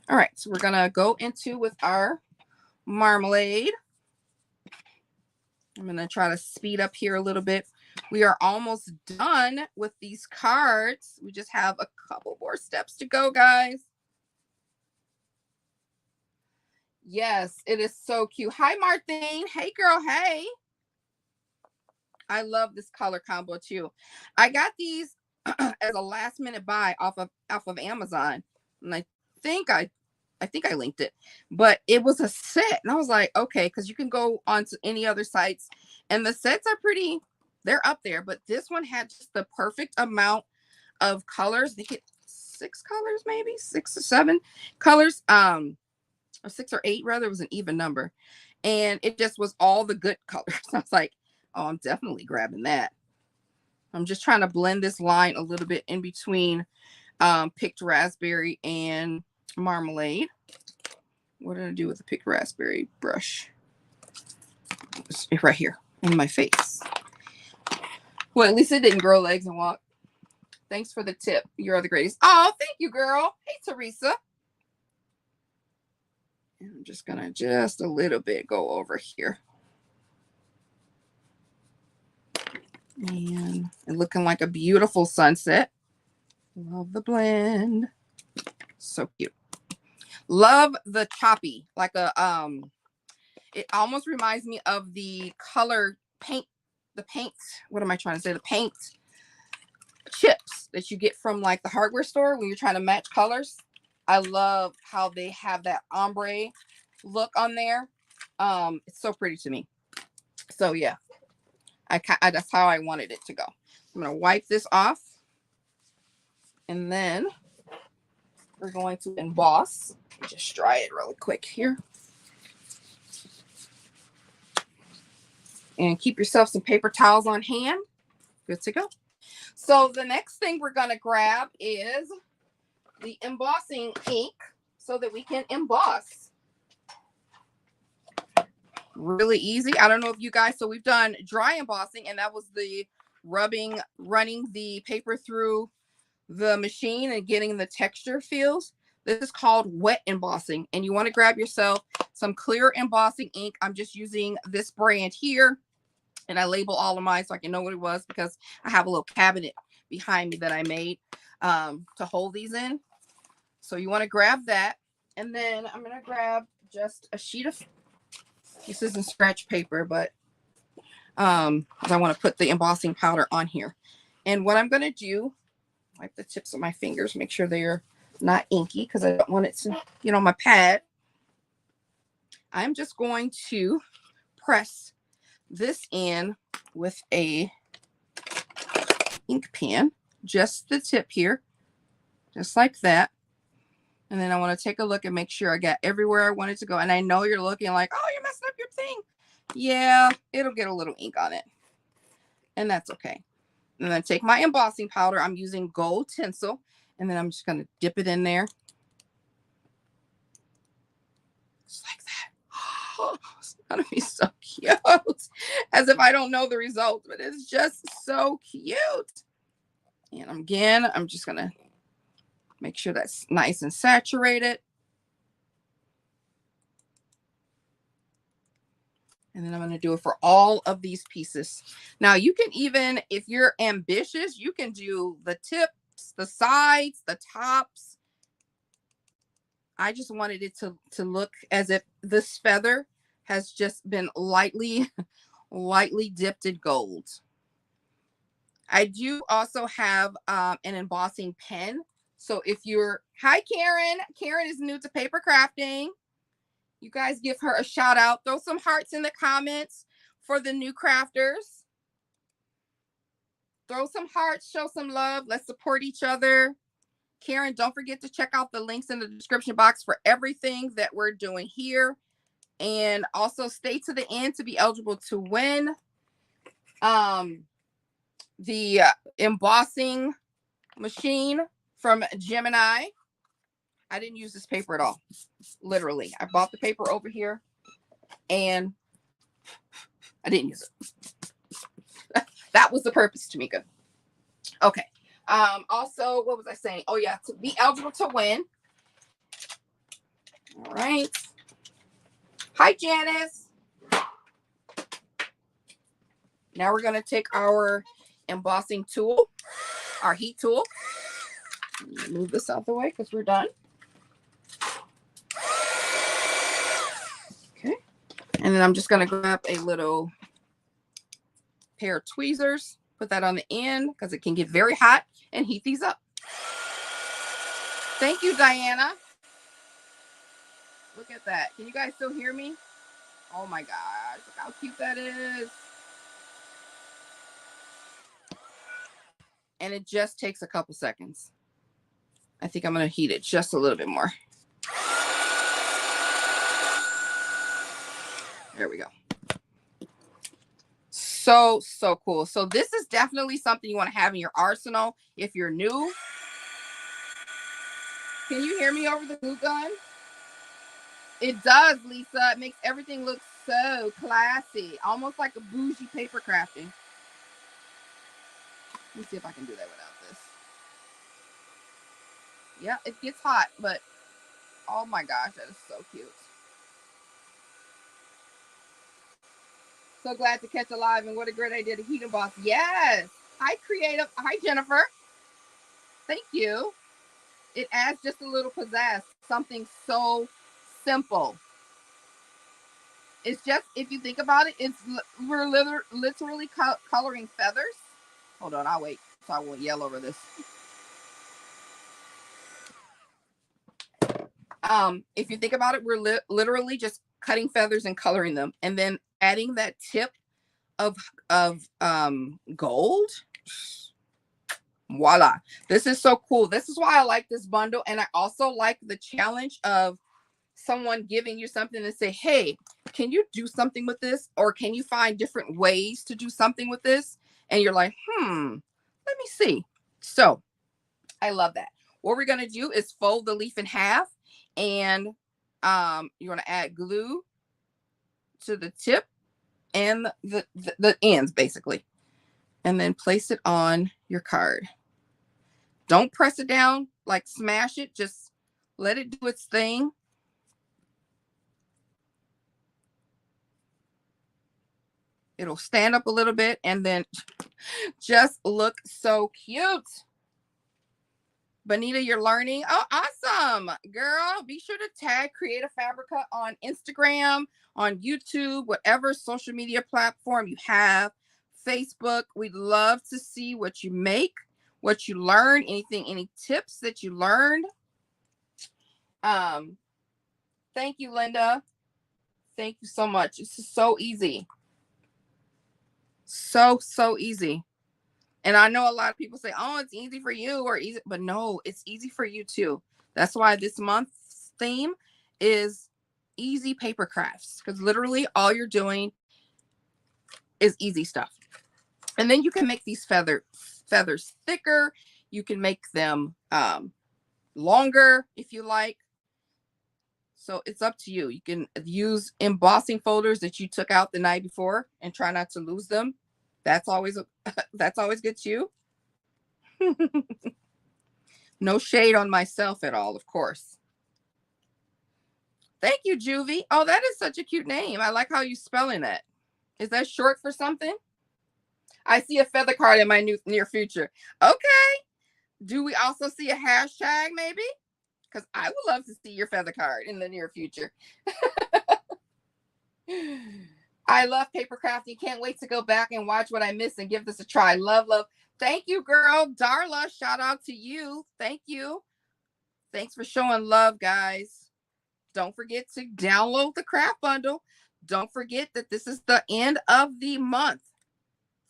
All right, so we're gonna go into with our marmalade. I'm gonna try to speed up here a little bit. We are almost done with these cards. We just have a couple more steps to go, guys. Yes, it is so cute. Hi, Martine. Hey, girl. Hey. I love this color combo too. I got these as a last minute buy off of Amazon, and I think I linked it, but it was a set, and I was like, okay, because you can go on to any other sites, and the sets are pretty. They're up there, but this one had just the perfect amount of colors. They get 6 colors, maybe 6 or 7 colors. Or 6 or 8 rather. It was an even number, and it just was all the good colors. I was like, oh, I'm definitely grabbing that. I'm just trying to blend this line a little bit in between picked raspberry and marmalade. What did I do with the picked raspberry brush? It's right here in my face. Well, at least it didn't grow legs and walk. Thanks for the tip. You're the greatest. Oh, thank you, girl. Hey, Teresa. And I'm just gonna just a little bit go over here. And looking like a beautiful sunset. Love the blend. So cute. Love the choppy, like a it almost reminds me of the color paint, what am I trying to say? The paint chips that you get from like the hardware store when you're trying to match colors. I love how they have that ombre look on there. It's so pretty to me. So yeah, that's how I wanted it to go. I'm gonna wipe this off, and then we're going to emboss. Just dry it really quick here. And keep yourself some paper towels on hand. Good to go. So the next thing we're going to grab is the embossing ink so that we can emboss. Really easy. I don't know if you guys, so we've done dry embossing, and that was the running the paper through the machine and getting the texture feels. This is called wet embossing, and you want to grab yourself some clear embossing ink. I'm just using this brand here, and I label all of mine so I can know what it was, because I have a little cabinet behind me that I made to hold these in. So you want to grab that, and then I'm going to grab just a sheet of, this isn't scratch paper, but I want to put the embossing powder on here. And what I'm going to do, wipe the tips of my fingers, make sure they're not inky, because I don't want it to, you know, my pad. I'm just going to press this in with a ink pen, just the tip here, just like that. And then I want to take a look and make sure I got everywhere I want it to go. And I know you're looking like, oh, you're messing up your thing. Yeah, it'll get a little ink on it. And that's okay. And then take my embossing powder. I'm using gold tinsel. And then I'm just going to dip it in there. Just like that. Oh, it's going to be so cute. As if I don't know the result, but it's just so cute. And again, I'm just going to make sure that's nice and saturated. And then I'm going to do it for all of these pieces. Now you can even, if you're ambitious, you can do the tips, the sides, the tops. I just wanted it to look as if this feather has just been lightly dipped in gold. I do also have an embossing pen. So if you're, hi Karen. Karen is new to paper crafting. You guys give her a shout out. Throw some hearts in the comments for the new crafters. Throw some hearts, show some love. Let's support each other. Karen, don't forget to check out the links in the description box for everything that we're doing here. And also stay to the end to be eligible to win the embossing machine from Gemini. I didn't use this paper at all. Literally. I bought the paper over here and I didn't use it. That was the purpose, Tamika. Okay. Also, what was I saying? Oh, yeah, to be eligible to win. All right. Hi, Janice. Now we're going to take our embossing tool, our heat tool. Move this out the way because we're done. Okay. And then I'm just going to grab a little pair of tweezers, put that on the end because it can get very hot, and heat these up. Thank you, Diana. Look at that. Can you guys still hear me? Oh my gosh, look how cute that is. And it just takes a couple seconds. I think I'm going to heat it just a little bit more. There we go. So cool. So this is definitely something you want to have in your arsenal if you're new. Can you hear me over the glue gun? It does, Lisa. It makes everything look so classy. Almost like a bougie paper crafting. Let me see if I can do that without this. Yeah, it gets hot, but oh my gosh, that is so cute. So glad to catch a live, and what a great idea to heat emboss. Yes. Hi, Creative. Hi, Jennifer. Thank you. It adds just a little pizzazz. Something so simple. It's just, if you think about it, we're literally coloring feathers. Hold on, I'll wait so I won't yell over this. If you think about it, we're literally just cutting feathers and coloring them, and then adding that tip of gold. Voila. This is so cool. This is why I like this bundle. And I also like the challenge of someone giving you something and say, hey, can you do something with this? Or can you find different ways to do something with this? And you're like, let me see. So I love that. What we're going to do is fold the leaf in half, and you want to add glue to the tip and the ends, basically, and then place it on your card. Don't press it down, like smash it. Just let it do its thing. It'll stand up a little bit, and then just look so cute. Bonita, you're learning. Oh, awesome, girl. Be sure to tag Creative Fabrica on Instagram, on YouTube, whatever social media platform you have, Facebook. We'd love to see what you make, what you learn, any tips that you learned. Thank you, Linda. Thank you so much. This is so easy. So easy. And I know a lot of people say, oh, it's easy for you or easy, but no, it's easy for you too. That's why this month's theme is easy paper crafts, because literally all you're doing is easy stuff. And then you can make these feathers thicker. You can make them longer if you like. So it's up to you. You can use embossing folders that you took out the night before and try not to lose them. That's always good too. No shade on myself at all, of course. Thank you, Juvie. Oh, that is such a cute name. I like how you spelling it. Is that short for something? I see a feather card in my near future. Okay. Do we also see a hashtag maybe? Because I would love to see your feather card in the near future. I love paper crafting. Can't wait to go back and watch what I missed and give this a try. Love, love. Thank you, girl. Darla, shout out to you. Thank you. Thanks for showing love, guys. Don't forget to download the craft bundle. Don't forget that this is the end of the month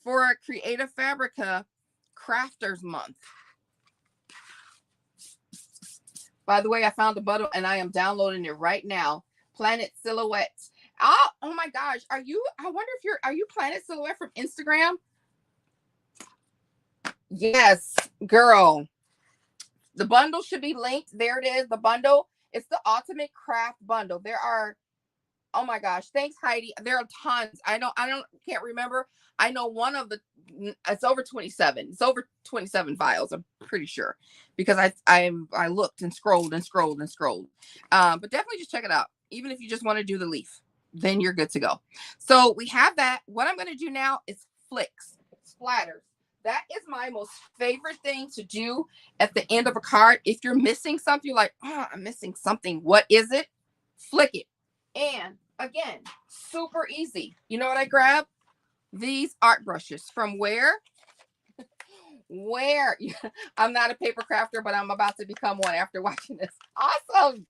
for a Creative Fabrica Crafters Month. By the way, I found the bundle and I am downloading it right now. Planet Silhouette. Oh my gosh. I wonder if are you Planet Silhouette from Instagram? Yes, girl. The bundle should be linked. There it is. The bundle. It's the ultimate craft bundle. There are, oh my gosh. Thanks, Heidi. There are tons. Can't remember. I know one of it's over 27. It's over 27 files. I'm pretty sure, because I looked and scrolled and scrolled and scrolled. But definitely just check it out. Even if you just want to do the leaf, then you're good to go. So we have that. What I'm going to do now is flicks, splatters. That is my most favorite thing to do at the end of a card. If you're missing something, you're like, oh, I'm missing something. What is it? Flick it. And again, super easy. You know what I grabbed? These art brushes from where? I'm not a paper crafter, but I'm about to become one after watching this. Awesome.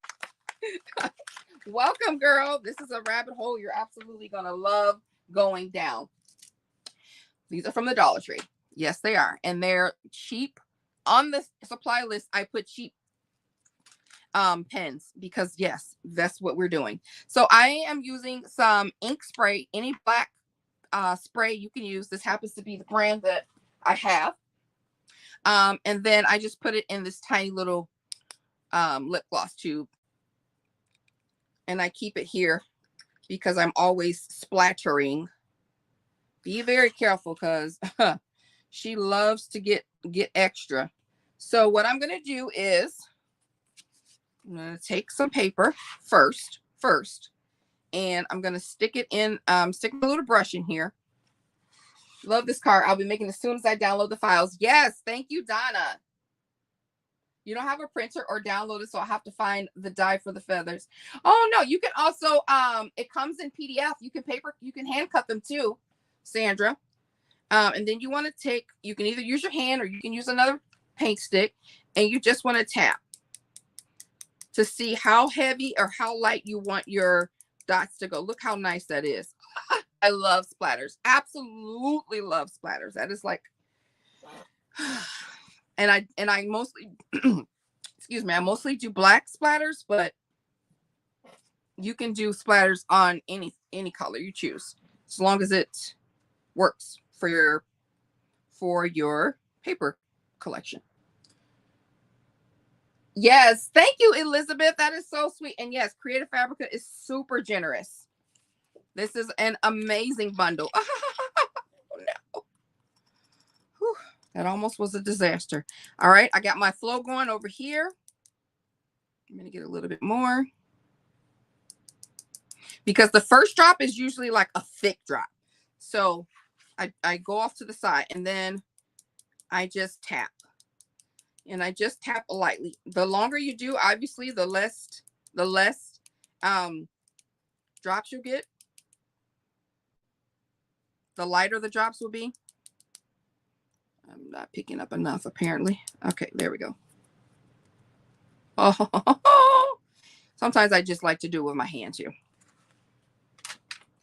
Welcome, girl. This is a rabbit hole you're absolutely going to love going down. These are from the Dollar Tree. Yes, they are. And they're cheap. On the supply list, I put cheap pens because, yes, that's what we're doing. So I am using some ink spray. Any black spray you can use. This happens to be the brand that I have. And then I just put it in this tiny little lip gloss tube. And I keep it here because I'm always splattering. Be very careful because she loves to get extra. So what I'm going to do is I'm going to take some paper first, and I'm going to stick it in, stick a little brush in here. Love this card. I'll be making it as soon as I download the files. Yes. Thank you, Donna. You don't have a printer or download it, so I'll have to find the die for the feathers. Oh no, you can also, it comes in PDF. You can hand cut them too, Sandra. And then you want to take, you can either use your hand or you can use another paint stick, and you just want to tap to see how heavy or how light you want your dots to go. Look how nice that is. I love splatters. Absolutely love splatters. That is like, and I mostly, excuse me, I mostly do black splatters, but you can do splatters on any color you choose, as long as it works for your paper collection. Yes, thank you, Elizabeth. That is so sweet. And yes, Creative Fabrica is super generous. This is an amazing bundle. Oh no. Whew. That almost was a disaster. All right, I got my flow going over here. I'm going to get a little bit more, because the first drop is usually like a thick drop. So I go off to the side, and then I just tap. And I just tap lightly. The longer you do, obviously, the less drops you get. The lighter the drops will be. I'm not picking up enough, apparently. Okay, there we go. Oh, sometimes I just like to do it with my hand too,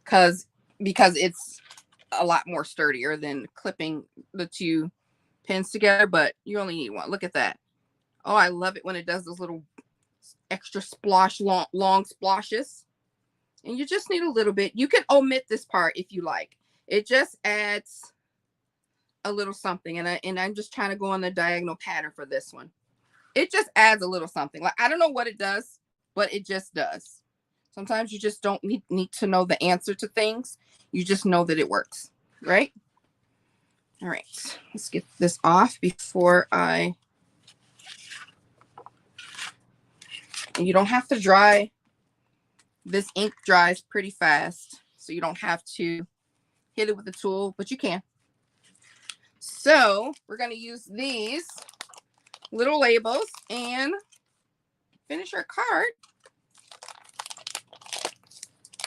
because it's a lot more sturdier than clipping the two pins together. But you only need one. Look at that. Oh, I love it when it does those little extra splosh, long splashes. And you just need a little bit. You can omit this part if you like. It just adds a little something. And I'm just trying to go on the diagonal pattern for this one. It just adds a little something. Like, I don't know what it does, but it just does. Sometimes you just don't need to know the answer to things. You just know that it works, right? All right, let's get this off before and you don't have to dry. This ink dries pretty fast, so you don't have to hit it with a tool, but you can. So we're going to use these little labels and finish our card.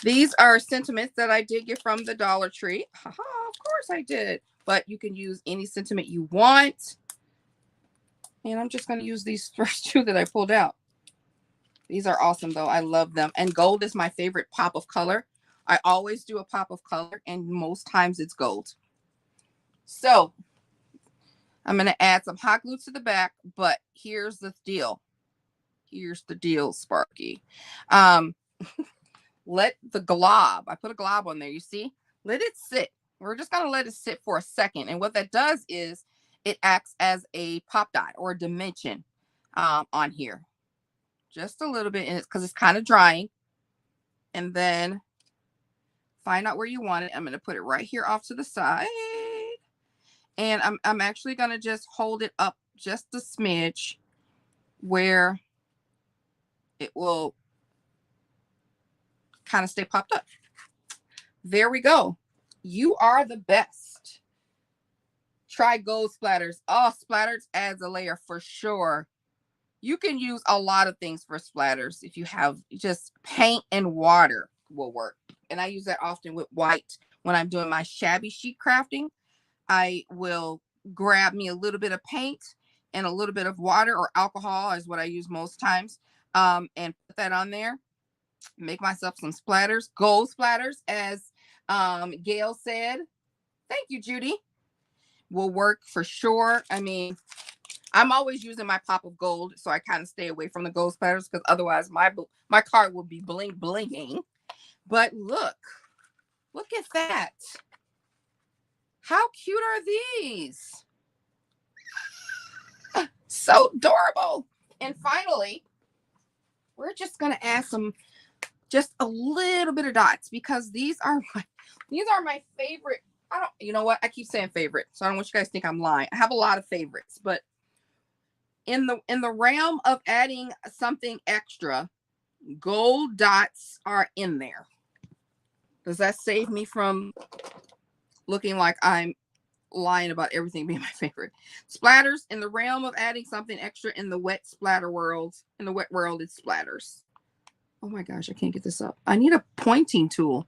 These are sentiments that I did get from the Dollar Tree. Haha, of course I did. But you can use any sentiment you want. And I'm just going to use these first two that I pulled out. These are awesome, though. I love them. And gold is my favorite pop of color. I always do a pop of color, and most times it's gold. So I'm going to add some hot glue to the back, but here's the deal. Here's the deal, Sparky. Let the glob, I put a glob on there, you see? Let it sit. We're just going to let it sit for a second. And what that does is it acts as a pop dot or a dimension on here. Just a little bit, and it's because it's kind of drying. And then find out where you want it. I'm going to put it right here off to the side. And I'm actually going to just hold it up just a smidge where it will kind of stay popped up. There we go. You are the best. Try gold splatters. Oh, splatters adds a layer for sure. You can use a lot of things for splatters. If you have just paint and water will work. And I use that often with white. When I'm doing my shabby chic crafting, I will grab me a little bit of paint and a little bit of water, or alcohol is what I use most times, and put that on there. Make myself some splatters, gold splatters, as Gail said. Thank you, Judy. Will work for sure. I mean, I'm always using my pop of gold, so I kind of stay away from the gold splatters because otherwise my card will be blinking. But look at that. How cute are these? So adorable. And finally, we're just going to add just a little bit of dots, because these are my favorite. You know what? I keep saying favorite, so I don't want you guys to think I'm lying. I have a lot of favorites, but in the realm of adding something extra, gold dots are in there. Does that save me from looking like I'm lying about everything being my favorite? Splatters, in the realm of adding something extra in the wet splatter world, in the wet world, it's splatters. Oh my gosh, I can't get this up. I need a pointing tool.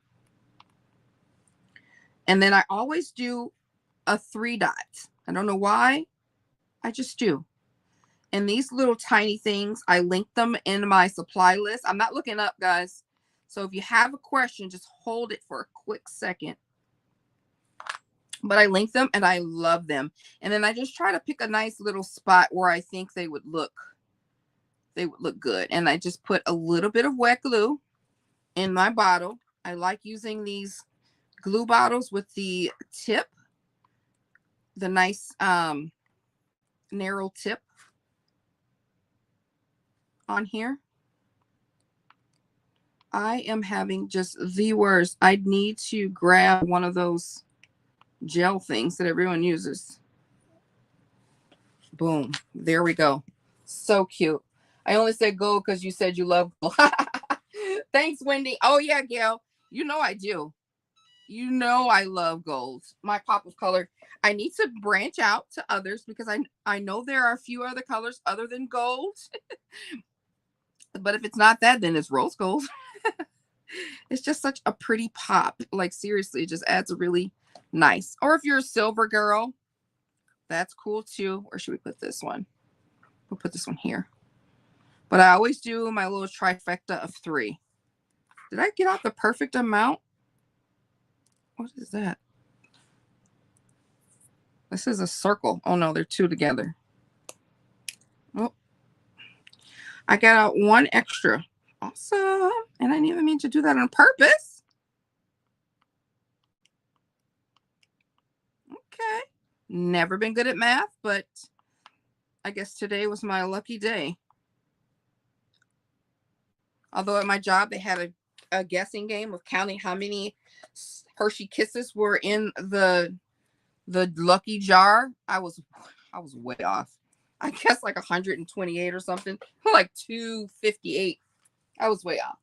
And then I always do a 3 dots. I don't know why. I just do. And these little tiny things, I link them in my supply list. I'm not looking up, guys. So if you have a question, just hold it for a quick second. But I link them and I love them. And then I just try to pick a nice little spot where I think they would look good. And I just put a little bit of wet glue in my bottle. I like using these glue bottles with the tip, the nice narrow tip on here. I am having just the worst. I need to grab one of those gel things that everyone uses. Boom. There we go. So cute. I only said gold because you said you love gold. Thanks, Wendy. Oh, yeah, Gail. You know I do. You know I love gold. My pop of color. I need to branch out to others because I know there are a few other colors other than gold. But if it's not that, then it's rose gold. It's just such a pretty pop. Like, seriously, it just adds a really nice. Or if you're a silver girl, that's cool too. Or should we put this one? We'll put this one here. But I always do my little trifecta of 3. Did I get out the perfect amount? What is that? This is a circle. Oh no, they're 2 together. Oh. I got out one extra. Awesome. And I didn't even mean to do that on purpose. Okay. Never been good at math, but I guess today was my lucky day. Although at my job, they had a guessing game of counting how many Hershey Kisses were in the lucky jar. I was way off. I guess like 128 or something, like 258. I was way off.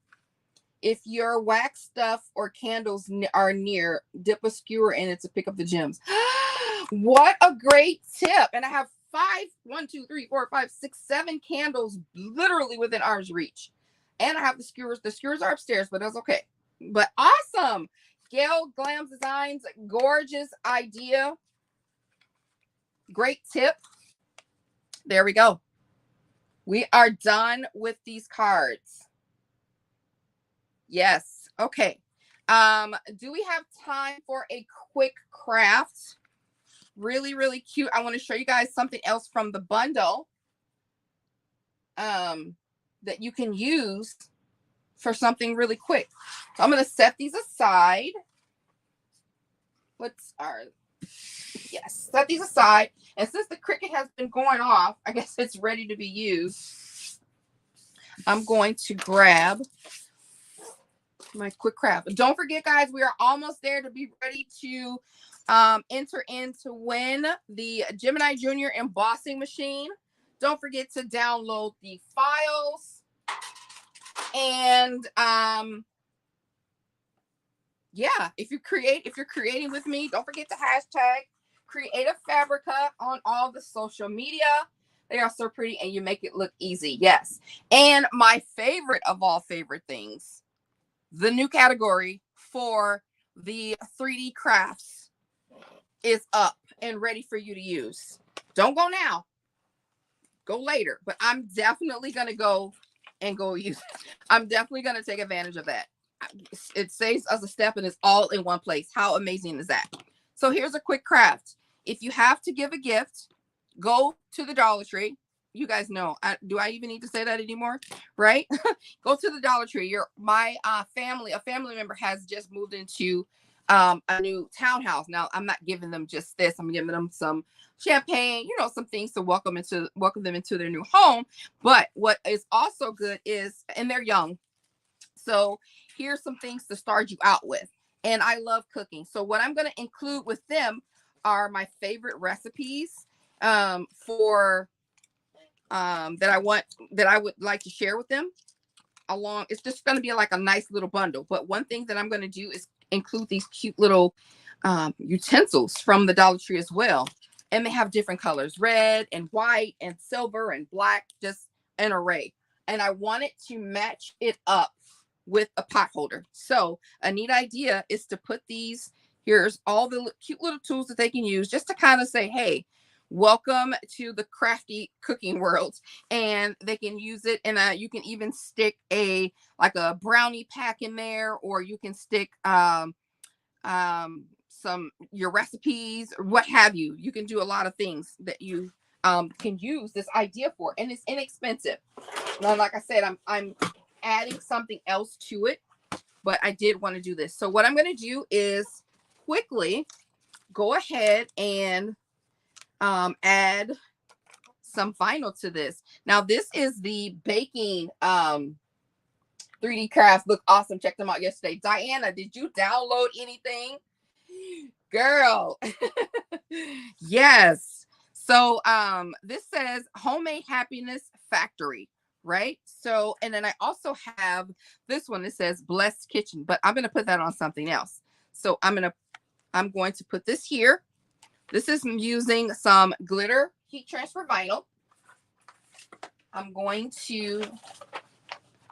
If your wax stuff or candles are near, dip a skewer in it to pick up the gems. What a great tip. And I have 7 candles literally within arm's reach. And I have the skewers. The skewers are upstairs, but that's okay. But awesome. Gail Glam Designs, gorgeous idea. Great tip. There we go. We are done with these cards. Yes. Okay. Do we have time for a quick craft? Really, really cute. I want to show you guys something else from the bundle that you can use for something really quick. So I'm going to set these aside. Set these aside. And since the Cricut has been going off, I guess it's ready to be used. I'm going to grab my quick craft. Don't forget, guys, we are almost there to be ready to enter in to win the Gemini Junior Embossing Machine. Don't forget to download the files. And yeah, if you're creating with me, don't forget to hashtag Creative Fabrica on all the social media. They are so pretty and you make it look easy. Yes. And my favorite of all favorite things, the new category for the 3D crafts is up and ready for you to use. Don't go now. Go later. But I'm definitely going to go use it. I'm definitely going to take advantage of that. It saves us a step and it's all in one place. How amazing is that? So here's a quick craft. If you have to give a gift, go to the Dollar Tree. You guys know, do I even need to say that anymore? Right? Go to the Dollar Tree. A family member has just moved into a new townhouse. Now, I'm not giving them just this. I'm giving them some champagne, some things to welcome them into their new home. But what is also good is, and they're young, so here's some things to start you out with. And I love cooking. So what I'm going to include with them are my favorite recipes that I would like to share with them. It's just going to be like a nice little bundle. But one thing that I'm going to do is include these cute little utensils from the Dollar Tree as well. And they have different colors, red and white and silver and black, just an array. And I want it to match it up with a pot holder. So a neat idea is to put these, here's all the cute little tools that they can use just to kind of say, hey, welcome to the crafty cooking world. And they can use it, and you can even stick like a brownie pack in there, or you can stick your recipes or what have you. You can do a lot of things that you can use this idea for, and it's inexpensive. Now, like I said, I'm adding something else to it, but I did want to do this. So what I'm going to do is quickly go ahead and add some vinyl to this. Now, this is the baking 3D crafts. Look awesome. Check them out yesterday. Diana, did you download anything? Girl. Yes. So this says Homemade Happiness Factory, right? So, and then I also have this one that says Blessed Kitchen, but I'm going to put that on something else. So I'm going to put this here. This is using some glitter heat transfer vinyl.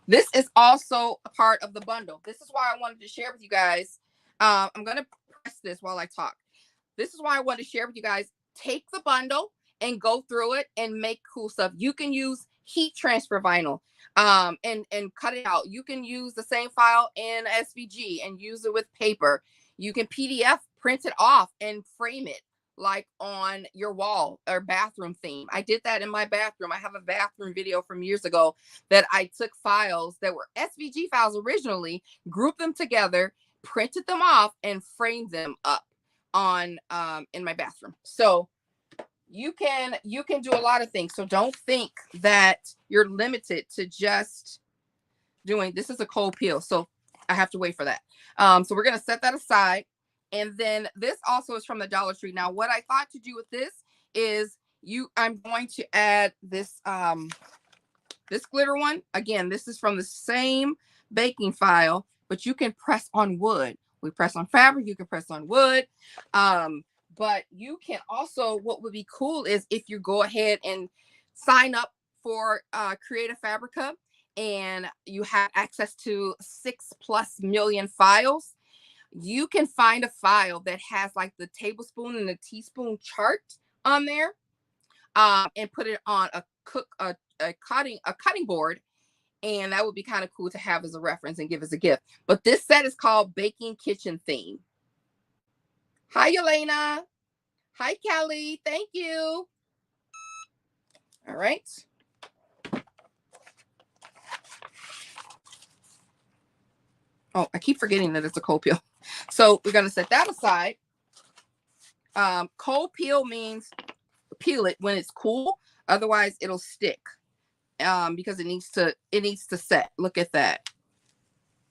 This is also a part of the bundle. This is why I wanted to share with you guys. I'm going to press this while I talk. This is why I wanted to share with you guys. Take the bundle and go through it and make cool stuff. You can use heat transfer vinyl and cut it out. You can use the same file in SVG and use it with paper. You can PDF print it off and frame it. like on your wall or bathroom theme. I did that in my bathroom. I have a bathroom video from years ago that I took files that were SVG files originally, grouped them together, printed them off, and framed them up on in my bathroom. So you can do a lot of things. So don't think that you're limited to just doing, this is a cold peel, so I have to wait for that. So we're gonna set that aside. And then this also is from the Dollar Tree. Now, what I thought to do with this is I'm going to add this this glitter one. Again, this is from the same baking file, but you can press on wood. We press on fabric, you can press on wood. But you can also, what would be cool is if you go ahead and sign up for Creative Fabrica and you have access to 6+ million files, you can find a file that has like the tablespoon and the teaspoon chart on there, and put it on a cutting board, and that would be kind of cool to have as a reference and give as a gift. But this set is called Baking Kitchen Theme. Hi, Elena. Hi, Kelly. Thank you. All right. Oh, I keep forgetting that it's a cold peel. So we're going to set that aside. Cold peel means peel it when it's cool. Otherwise, it'll stick because it needs to set. Look at that.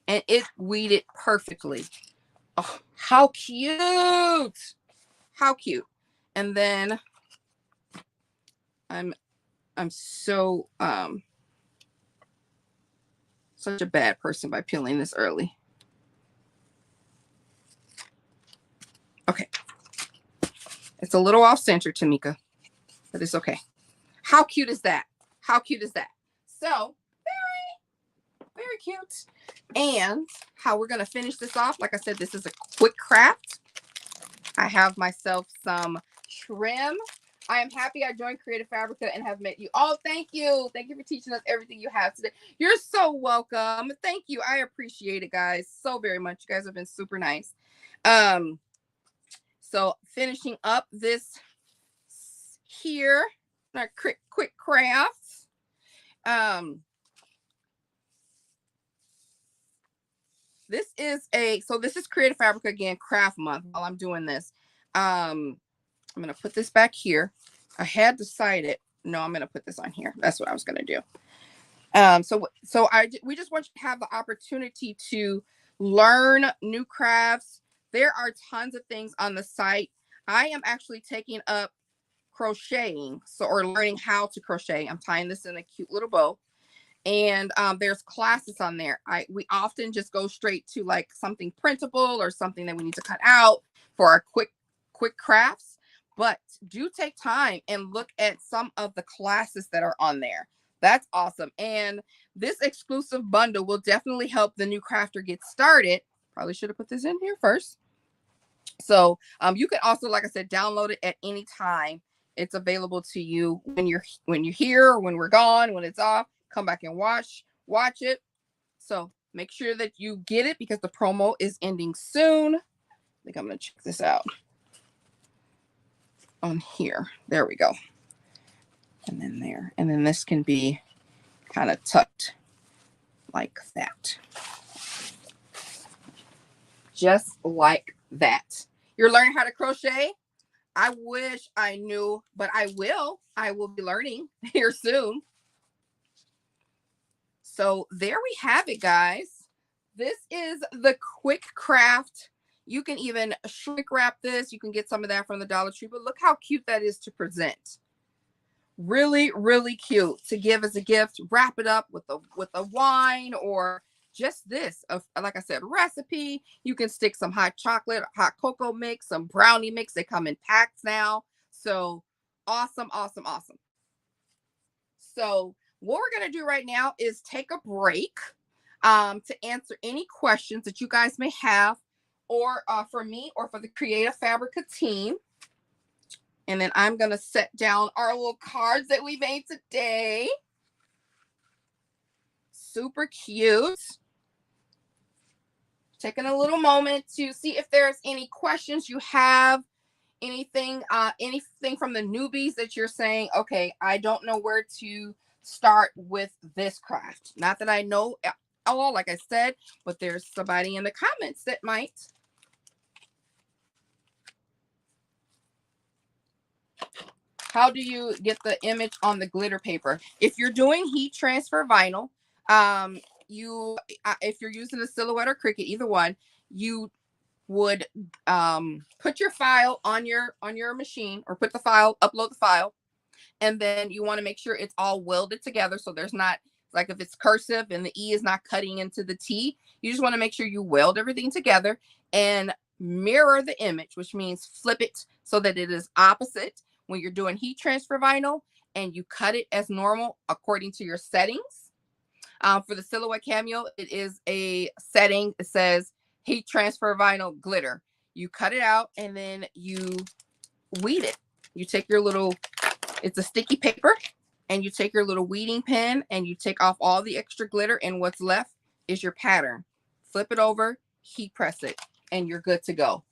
And it weeded perfectly. Oh, how cute. How cute. And then I'm so such a bad person by peeling this early. Okay. It's a little off center, Tamika, but it's okay. How cute is that? How cute is that? So very, very cute. And how we're going to finish this off, like I said, this is a quick craft. I have myself some trim. I am happy I joined Creative Fabrica and have met you. Oh, thank you. Thank you for teaching us everything you have today. You're so welcome. Thank you. I appreciate it, guys, so very much. You guys have been super nice. So finishing up this here, our quick crafts. This is Creative Fabrica again, craft month while I'm doing this. I'm going to put this back here. I had decided, no, I'm going to put this on here. That's what I was going to do. We just want you to have the opportunity to learn new crafts. There are tons of things on the site. I am actually taking up crocheting, or learning how to crochet. I'm tying this in a cute little bow. And there's classes on there. We often just go straight to like something printable or something that we need to cut out for our quick crafts. But do take time and look at some of the classes that are on there. That's awesome. And this exclusive bundle will definitely help the new crafter get started. Probably should have put this in here first. So you can also, like I said, download it at any time. It's available to you when you're here, or when we're gone, when it's off. Come back and watch it. So make sure that you get it because the promo is ending soon. I think I'm going to check this out on here. There we go. And then there. And then this can be kind of tucked like that. Just like that. You're learning how to crochet? I wish I knew, but I will. I will be learning here soon. So there we have it, guys. This is the quick craft. You can even shrink wrap this. You can get some of that from the Dollar Tree, but look how cute that is to present. Really, really cute to give as a gift. Wrap it up with a wine, or just this, like I said, recipe. You can stick some hot chocolate, hot cocoa mix, some brownie mix. They come in packs now. So awesome, awesome, awesome. So what we're going to do right now is take a break to answer any questions that you guys may have, or for me or for the Creative Fabrica team. And then I'm going to set down our little cards that we made today. Super cute. Taking a little moment to see if there's any questions you have, anything from the newbies that you're saying, okay, I don't know where to start with this craft? Not that I know all, like I said, but there's somebody in the comments that might. How do you get the image on the glitter paper? If you're doing heat transfer vinyl, if you're using a Silhouette or Cricut, either one, you would put your file on your machine, or upload the file, and then you want to make sure it's all welded together, so there's not, like, if it's cursive and the E is not cutting into the T, you just want to make sure you weld everything together and mirror the image, which means flip it so that it is opposite when you're doing heat transfer vinyl, and you cut it as normal according to your settings. For the Silhouette Cameo, it is a setting that says heat transfer vinyl glitter. You cut it out and then you weed it. You take your little, it's a sticky paper, and you take your little weeding pen and you take off all the extra glitter, and what's left is your pattern. Flip it over, heat press it, and you're good to go.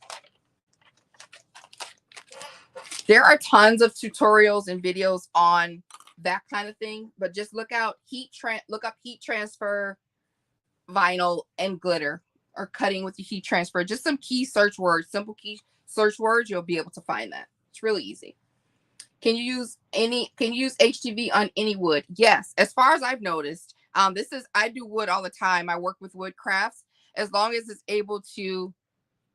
There are tons of tutorials and videos on that kind of thing, but just look up heat transfer vinyl and glitter, or cutting with the heat transfer. Just some key search words, simple key search words, you'll be able to find that. It's really easy. Can you use HTV on any wood? Yes, as far as I've noticed. I do wood all the time. I work with wood crafts, as long as it's able to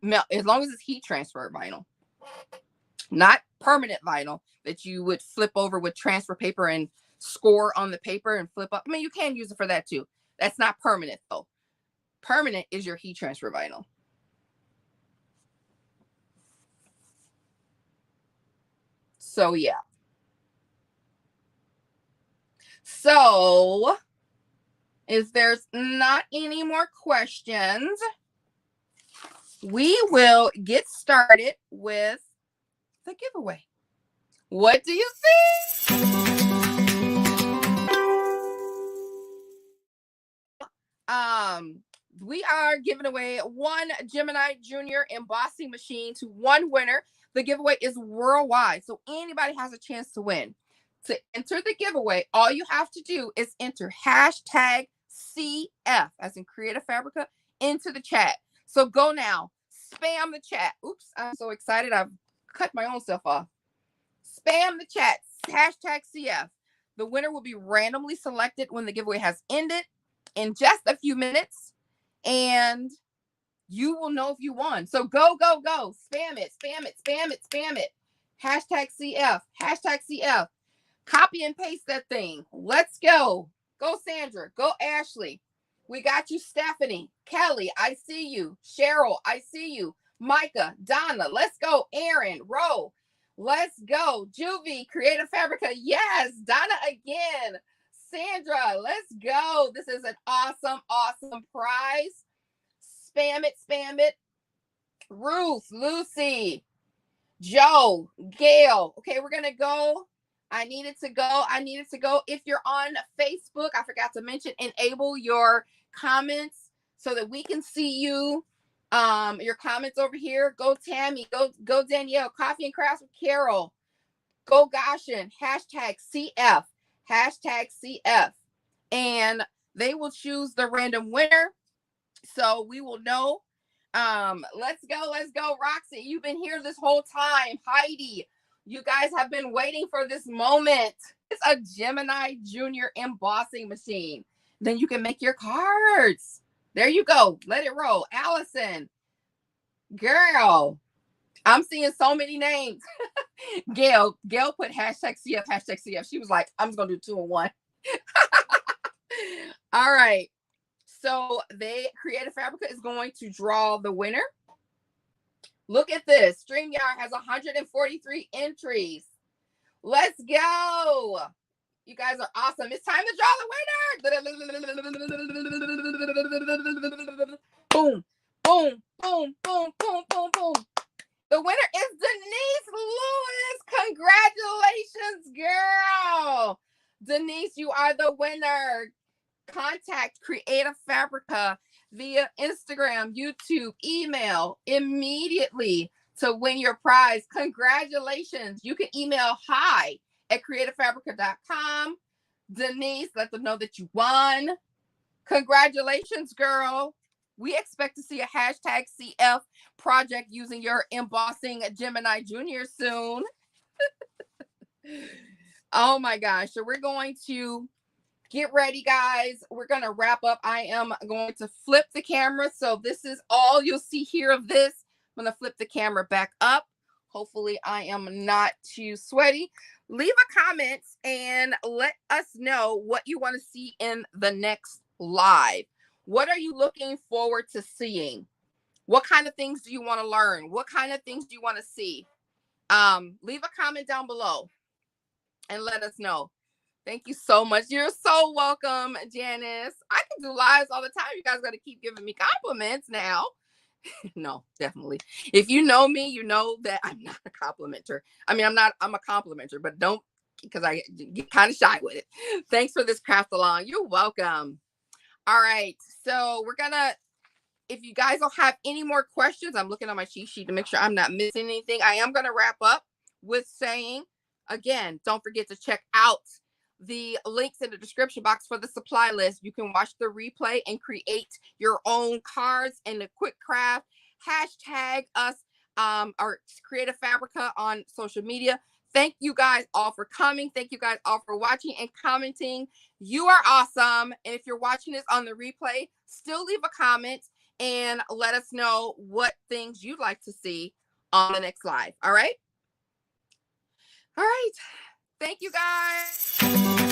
melt, as long as it's heat transfer vinyl. Not permanent vinyl that you would flip over with transfer paper and score on the paper and flip up. I mean, you can use it for that too. That's not permanent though. Permanent is your heat transfer vinyl. So yeah. So if there's not any more questions, we will get started with the giveaway. What do you see? We are giving away one Gemini Junior embossing machine to one winner. The giveaway is worldwide, so anybody has a chance to win. To enter the giveaway, all you have to do is enter hashtag CF, as in Creative Fabrica, into the chat. So go now, spam the chat. Oops, I'm so excited, I've cut my own self off. Spam the chat, hashtag CF. The winner will be randomly selected when the giveaway has ended in just a few minutes, and you will know if you won. So go, go, go. Spam it, spam it, spam it, spam it. Hashtag CF, hashtag CF. Copy and paste that thing. Let's go. Go, Sandra. Go, Ashley. We got you, Stephanie. Kelly, I see you. Cheryl, I see you. Micah, Donna, let's go. Aaron, Ro, let's go. Juvie, Creative Fabrica, yes. Donna again. Sandra, let's go. This is an awesome, awesome prize. Spam it, spam it. Ruth, Lucy, Joe, Gail. Okay, we're going to go. I needed to go. If you're on Facebook, I forgot to mention, enable your comments so that we can see you. Your comments over here. Go Tammy, go Danielle, Coffee and Crafts with Carol. Go Goshen, hashtag CF, hashtag CF. And they will choose the random winner. So we will know. Let's go, Roxy. You've been here this whole time. Heidi, you guys have been waiting for this moment. It's a Gemini Junior embossing machine. Then you can make your cards. There you go. Let it roll. Allison, girl, I'm seeing so many names. Gail put hashtag CF, hashtag CF. She was like, I'm just going to do 2 in 1. All right. So Creative Fabrica is going to draw the winner. Look at this. StreamYard has 143 entries. Let's go. You guys are awesome. It's time to draw the winner. Boom, boom, boom, boom, boom, boom, boom. The winner is Denise Lewis. Congratulations, girl. Denise, you are the winner. Contact Creative Fabrica via Instagram, YouTube, email immediately to win your prize. Congratulations. You can email hi@creativefabrica.com. Denise, let them know that you won. Congratulations, girl. We expect to see a hashtag CF project using your embossing Gemini Junior soon. Oh my gosh. So we're going to get ready, guys. We're going to wrap up. I am going to flip the camera. So this is all you'll see here of this. I'm going to flip the camera back up. Hopefully I am not too sweaty. Leave a comment and let us know what you want to see in the next live. What are you looking forward to seeing? What kind of things do you want to learn? What kind of things do you want to see? Leave a comment down below and let us know. Thank you so much. You're so welcome, Janice. I can do lives all the time. You guys got to keep giving me compliments now. No, definitely. If you know me, you know that I'm not a complimenter. I mean, I'm a complimenter, but don't, because I get kind of shy with it. Thanks for this craft along. You're welcome. All right. So we're going to, if you guys don't have any more questions, I'm looking on my cheat sheet to make sure I'm not missing anything. I am going to wrap up with saying, again, don't forget to check out the links in the description box for the supply list. You can watch the replay and create your own cards and a quick craft. Hashtag us, or Creative Fabrica on social media. Thank you guys all for coming. Thank you guys all for watching and commenting. You are awesome. And if you're watching this on the replay, still leave a comment and let us know what things you'd like to see on the next live. All right. All right. Thank you guys.